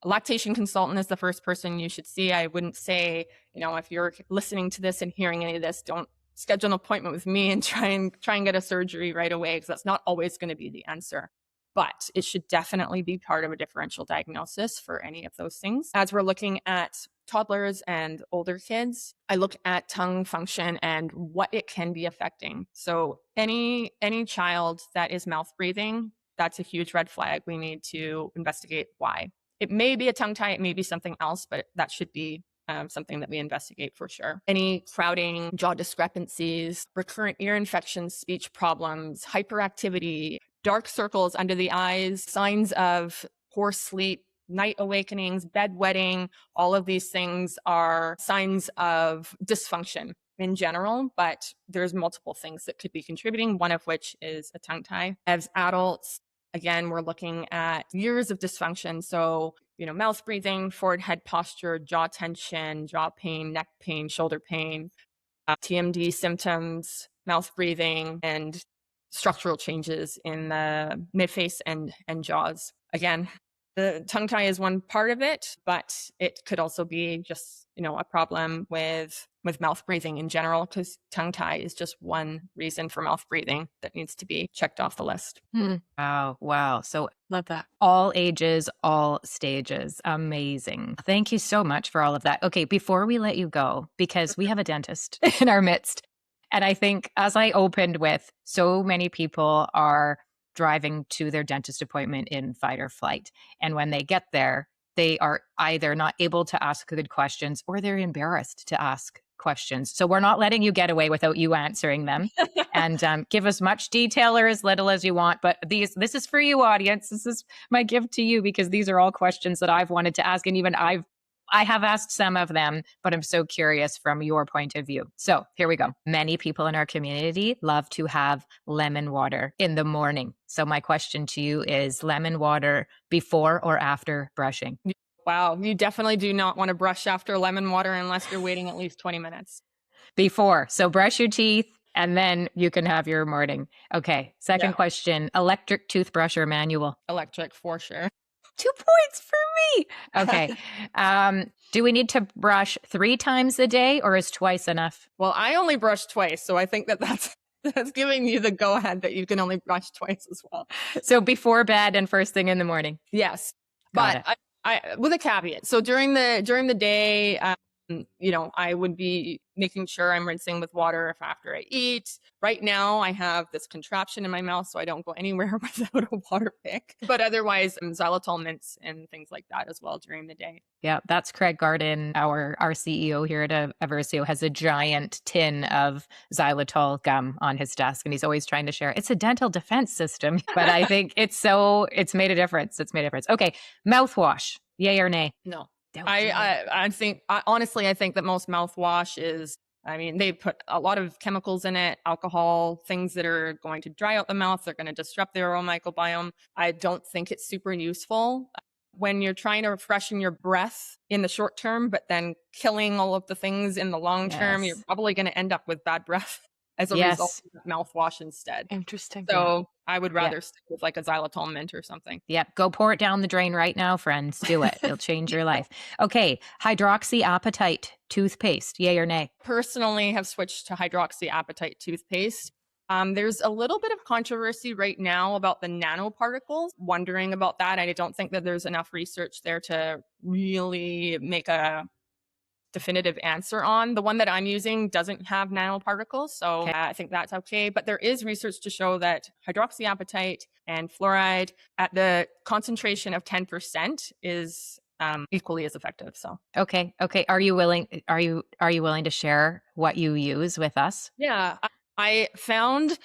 a lactation consultant is the first person you should see. I wouldn't say, if you're listening to this and hearing any of this, don't schedule an appointment with me and try and get a surgery right away, because that's not always going to be the answer. But it should definitely be part of a differential diagnosis for any of those things. As we're looking at toddlers and older kids, I look at tongue function and what it can be affecting. So any child that is mouth breathing, that's a huge red flag. We need to investigate why. It may be a tongue tie, it may be something else, but that should be something that we investigate for sure. Any crowding, jaw discrepancies, recurrent ear infections, speech problems, hyperactivity, dark circles under the eyes, signs of poor sleep, night awakenings, bedwetting, all of these things are signs of dysfunction in general, but there's multiple things that could be contributing, one of which is a tongue tie. As adults, again, we're looking at years of dysfunction. So, mouth breathing, forward head posture, jaw tension, jaw pain, neck pain, shoulder pain, TMD symptoms, mouth breathing, and structural changes in the midface and jaws. Again, the tongue tie is one part of it, but it could also be just, a problem with mouth breathing in general, because tongue tie is just one reason for mouth breathing that needs to be checked off the list. Wow. So Love that. all ages, all stages. Amazing. Thank you so much for all of that. Okay, before we let you go, because we have a dentist in our midst, and I think, as I opened with, so many people are driving to their dentist appointment in fight or flight. And when they get there, they are either not able to ask good questions or they're embarrassed to ask questions. So we're not letting you get away without you answering them. And give as much detail or as little as you want. But this is for you, audience. This is my gift to you, because these are all questions that I've wanted to ask. And even I have asked some of them, but I'm so curious from your point of view. So here we go. Many people in our community love to have lemon water in the morning. So my question to you is, lemon water before or after brushing? Wow. You definitely do not want to brush after lemon water unless you're waiting at least 20 minutes. Before. So brush your teeth and then you can have your morning. Okay. Second question, electric toothbrush or manual? Electric for sure. 2 points for me. Okay. Do we need to brush 3 times a day or is twice enough? Well, I only brush twice. So I think that's giving you the go ahead that you can only brush twice as well. So before bed and first thing in the morning. Yes. Got But I with a caveat. So during the day, I would be making sure I'm rinsing with water if after I eat. Right now, I have this contraption in my mouth, so I don't go anywhere without a water pick. But otherwise, xylitol mints and things like that as well during the day. Yeah, that's Craig Garden, our CEO here at Aversio, has a giant tin of xylitol gum on his desk, and he's always trying to share. It's a dental defense system, but I think it's made a difference. It's made a difference. Okay, mouthwash, yay or nay? No. Don't I think honestly, I think that most mouthwash is, they put a lot of chemicals in it, alcohol, things that are going to dry out the mouth. They're going to disrupt the oral microbiome. I don't think it's super useful when you're trying to freshen your breath in the short term, but then killing all of the things in the long term. You're probably going to end up with bad breath as a result of mouthwash instead. Interesting. So I would rather stick with like a xylitol mint or something. Yep. Go pour it down the drain right now, friends. Do it. It'll change your life. Okay. Hydroxyapatite toothpaste. Yay or nay? Personally have switched to hydroxyapatite toothpaste. There's a little bit of controversy right now about the nanoparticles, wondering about that. I don't think that there's enough research there to really make a definitive answer on. The one that I'm using doesn't have nanoparticles, so I think that's okay. But there is research to show that hydroxyapatite and fluoride at the concentration of 10% is equally as effective. So okay. Are you willing to share what you use with us? Yeah, I found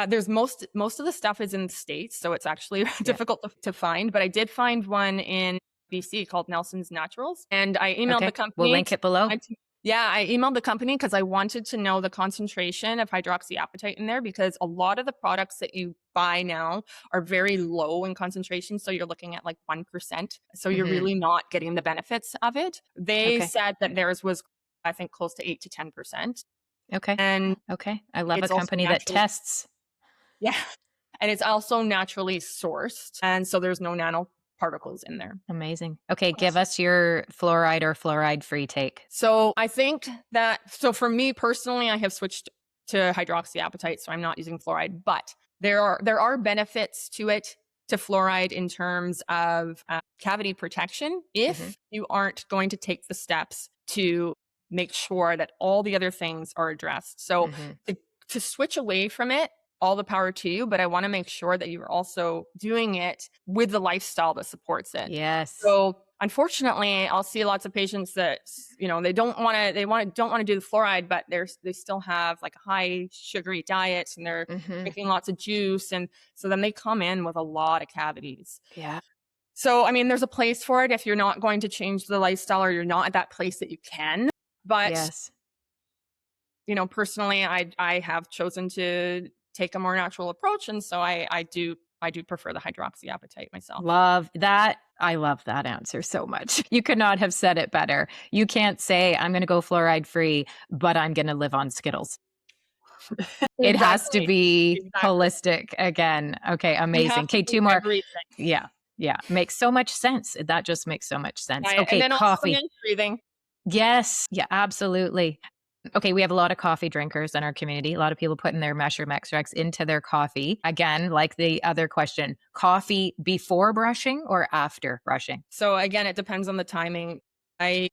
there's most of the stuff is in the States, so it's actually difficult to find. But I did find one in BC called Nelson's Naturals, and I emailed the company. We'll link it below. I emailed the company because I wanted to know the concentration of hydroxyapatite in there, because a lot of the products that you buy now are very low in concentration. So you're looking at like 1%. So you're really not getting the benefits of it. They said that theirs was, I think, close to 8 to 10%. Okay. And I love a company that tests. Yeah. And it's also naturally sourced. And so there's no nanoparticles in there. Amazing. Okay. Give us your fluoride or fluoride-free take. So I think so for me personally, I have switched to hydroxyapatite, so I'm not using fluoride, but there are benefits to fluoride in terms of cavity protection if you aren't going to take the steps to make sure that all the other things are addressed. So to switch away from it, all the power to you, but I want to make sure that you're also doing it with the lifestyle that supports it. Yes. So unfortunately, I'll see lots of patients that, they don't want to do the fluoride, but they still have like a high sugary diet and they're drinking lots of juice. And so then they come in with a lot of cavities. Yeah. So, there's a place for it if you're not going to change the lifestyle or you're not at that place that you can. But, personally, I have chosen to take a more natural approach. And so I do prefer the hydroxyapatite myself. Love that. I love that answer so much. You could not have said it better. You can't say, I'm going to go fluoride free, but I'm going to live on Skittles. It has to be holistic again. Okay. Amazing. Okay. 2 more. Everything. Yeah. Makes so much sense. That just makes so much sense. Okay. And then coffee. Also breathing. Yes. Yeah, absolutely. Okay, we have a lot of coffee drinkers in our community. A lot of people putting their mushroom extracts into their coffee. Again, like the other question, coffee before brushing or after brushing? So again, it depends on the timing. I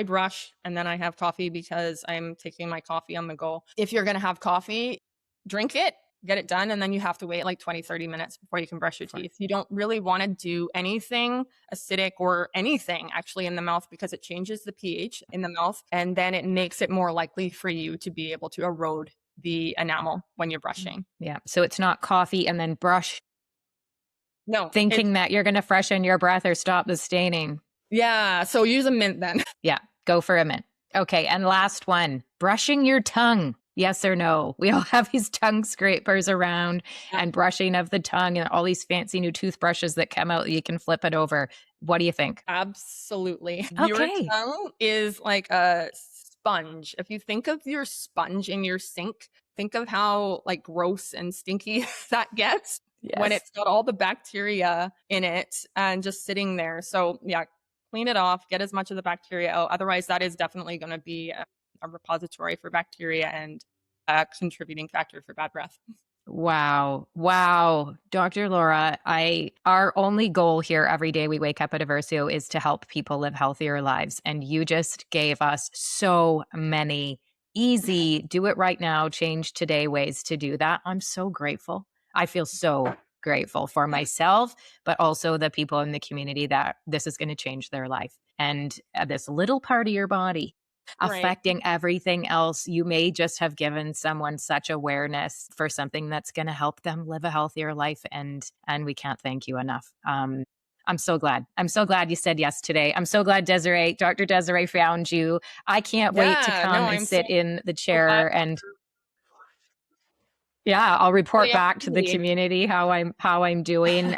brush and then I have coffee because I'm taking my coffee on the go. If you're going to have coffee, drink it, get it done, and then you have to wait like 20, 30 minutes before you can brush your teeth. You don't really want to do anything acidic or anything actually in the mouth because it changes the pH in the mouth, and then it makes it more likely for you to be able to erode the enamel when you're brushing. Yeah. So it's not coffee and then brush. No. Thinking that you're going to freshen your breath or stop the staining. Yeah. So use a mint then. Yeah. Go for a mint. Okay. And last one, brushing your tongue. Yes or no? We all have these tongue scrapers around and brushing of the tongue and all these fancy new toothbrushes that come out that you can flip it over. What do you think? Absolutely. Your Okay. tongue is like a sponge. If you think of your sponge in your sink, think of how like gross and stinky that gets when Yes. it's got all the bacteria in it and just sitting there. So yeah, clean it off, get as much of the bacteria out. Otherwise, that is definitely going to be a repository for bacteria and a contributing factor for bad breath. Wow. Wow. Dr. Laura, our only goal here every day we wake up at Aversio is to help people live healthier lives. And you just gave us so many easy, do it right now, change today ways to do that. I'm so grateful. I feel so grateful for myself, but also the people in the community that this is going to change their life. And this little part of your body Right. affecting everything else. You may just have given someone such awareness for something that's going to help them live a healthier life. And we can't thank you enough. I'm so glad. I'm so glad you said yes today. I'm so glad Dr. Desiree found you. I can't wait to Yeah, no, come and I'm sit in the so glad. chair and yeah, I'll report Yeah, back to the community how I'm doing.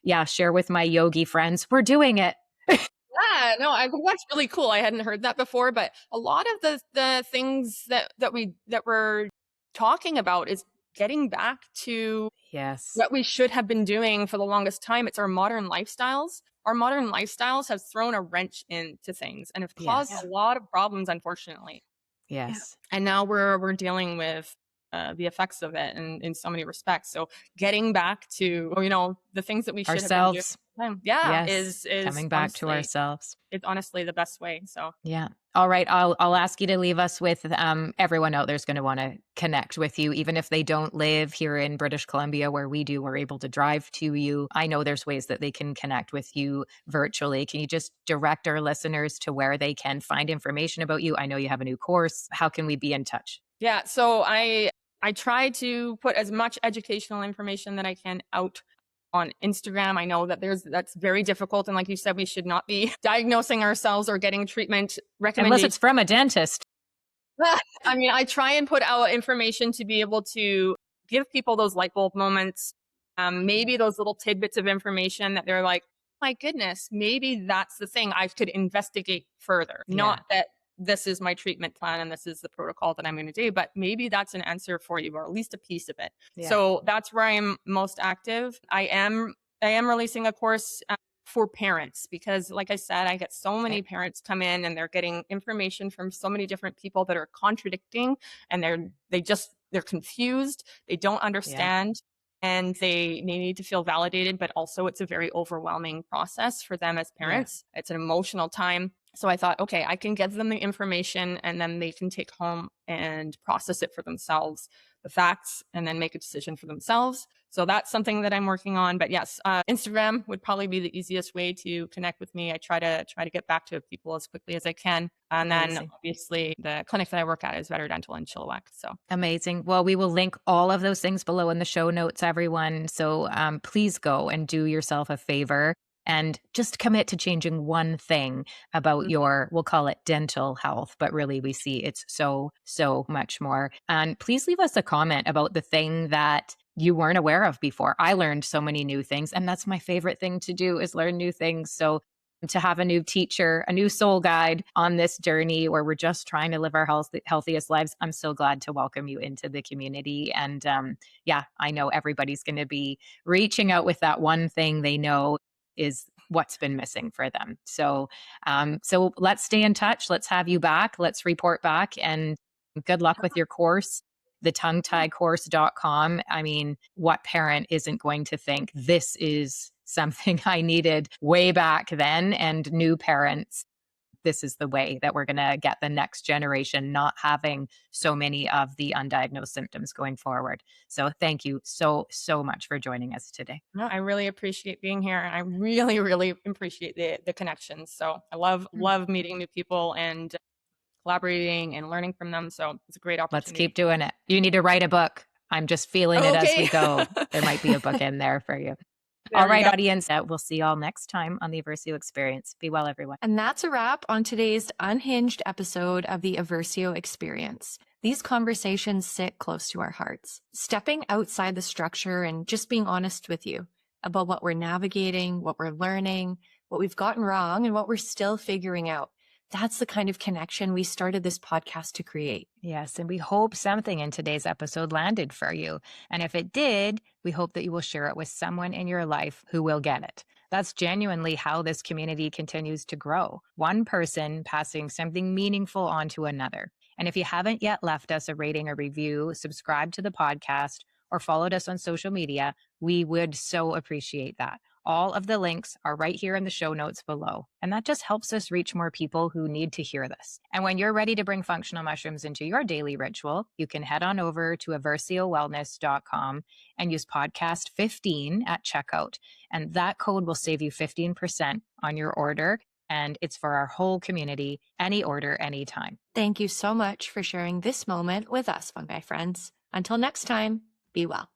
Yeah, share with my yogi friends. We're doing it. Yeah, no, that's really cool. I hadn't heard that before, but a lot of the things that we're talking about is getting back to Yes. what we should have been doing for the longest time. It's our modern lifestyles. Our modern lifestyles have thrown a wrench into things and have caused Yes. a lot of problems, unfortunately. Yes. And now we're dealing with the effects of it in so many respects. So getting back to the things that we should have been doing, Ourselves. yeah, Yes. is Coming back to honestly, ourselves. it's honestly the best way. So Yeah. All right. I'll ask you to leave us with everyone out there's going to want to connect with you, even if they don't live here in British Columbia where we do. We're able to drive to you. I know there's ways that they can connect with you virtually. Can you just direct our listeners to where they can find information about you? I know you have a new course. How can we be in touch? yeah, so I try to put as much educational information that I can out on Instagram. I know that that's very difficult. And like you said, we should not be diagnosing ourselves or getting treatment Unless recommendations. it's from a dentist. I mean, I try and put out information to be able to give people those light bulb moments. Maybe those little tidbits of information that they're like, my goodness, maybe that's the thing I could investigate further. Not that this is my treatment plan and this is the protocol that I'm going to do, but maybe that's an answer for you, or at least a piece of it. Yeah. So that's where I'm most active. I am releasing a course for parents because, like I said, I get so many parents come in and they're getting information from so many different people that are contradicting, and they're confused. They don't understand. And they need to feel validated, but also it's a very overwhelming process for them as parents. It's an emotional time. So I thought, okay, I can give them the information and then they can take home and process it for themselves, the facts, and then make a decision for themselves. So that's something that I'm working on. But yes, Instagram would probably be the easiest way to connect with me. I try to get back to people as quickly as I can. And then obviously the clinic that I work at is Better Dental in Chilliwack. So amazing. Well, we will link all of those things below in the show notes, everyone. So please go and do yourself a favor and just commit to changing one thing about your, we'll call it dental health, but really we see it's so, so much more. And please leave us a comment about the thing that you weren't aware of before. I learned so many new things, and that's my favorite thing to do is learn new things. So to have a new teacher, a new soul guide on this journey where we're just trying to live our healthiest lives, I'm so glad to welcome you into the community. And I know everybody's going to be reaching out with that one thing they know is what's been missing for them. So let's stay in touch. Let's have you back. Let's report back, and good luck with your course. The tonguetiecourse.com. I mean, what parent isn't going to think this is something I needed way back then? And new parents, this is the way that we're going to get the next generation not having so many of the undiagnosed symptoms going forward. So thank you so, so much for joining us today. No, I really appreciate being here. And I really, really appreciate the connections. So I love meeting new people and collaborating and learning from them. So it's a great opportunity. Let's keep doing it. You need to write a book. I'm just feeling it as we go. There might be a book in there for you. All right, audience, we'll see you all next time on the Aversio Experience. Be well, everyone. And that's a wrap on today's unhinged episode of the Aversio Experience. These conversations sit close to our hearts. Stepping outside the structure and just being honest with you about what we're navigating, what we're learning, what we've gotten wrong, and what we're still figuring out. That's the kind of connection we started this podcast to create. Yes, and we hope something in today's episode landed for you. And if it did, we hope that you will share it with someone in your life who will get it. That's genuinely how this community continues to grow. One person passing something meaningful on to another. And if you haven't yet left us a rating or review, subscribe to the podcast, or followed us on social media, we would so appreciate that. All of the links are right here in the show notes below. And that just helps us reach more people who need to hear this. And when you're ready to bring functional mushrooms into your daily ritual, you can head on over to aversiowellness.com and use podcast 15 at checkout. And that code will save you 15% on your order. And it's for our whole community, any order, anytime. Thank you so much for sharing this moment with us, fungi friends. Until next time, be well.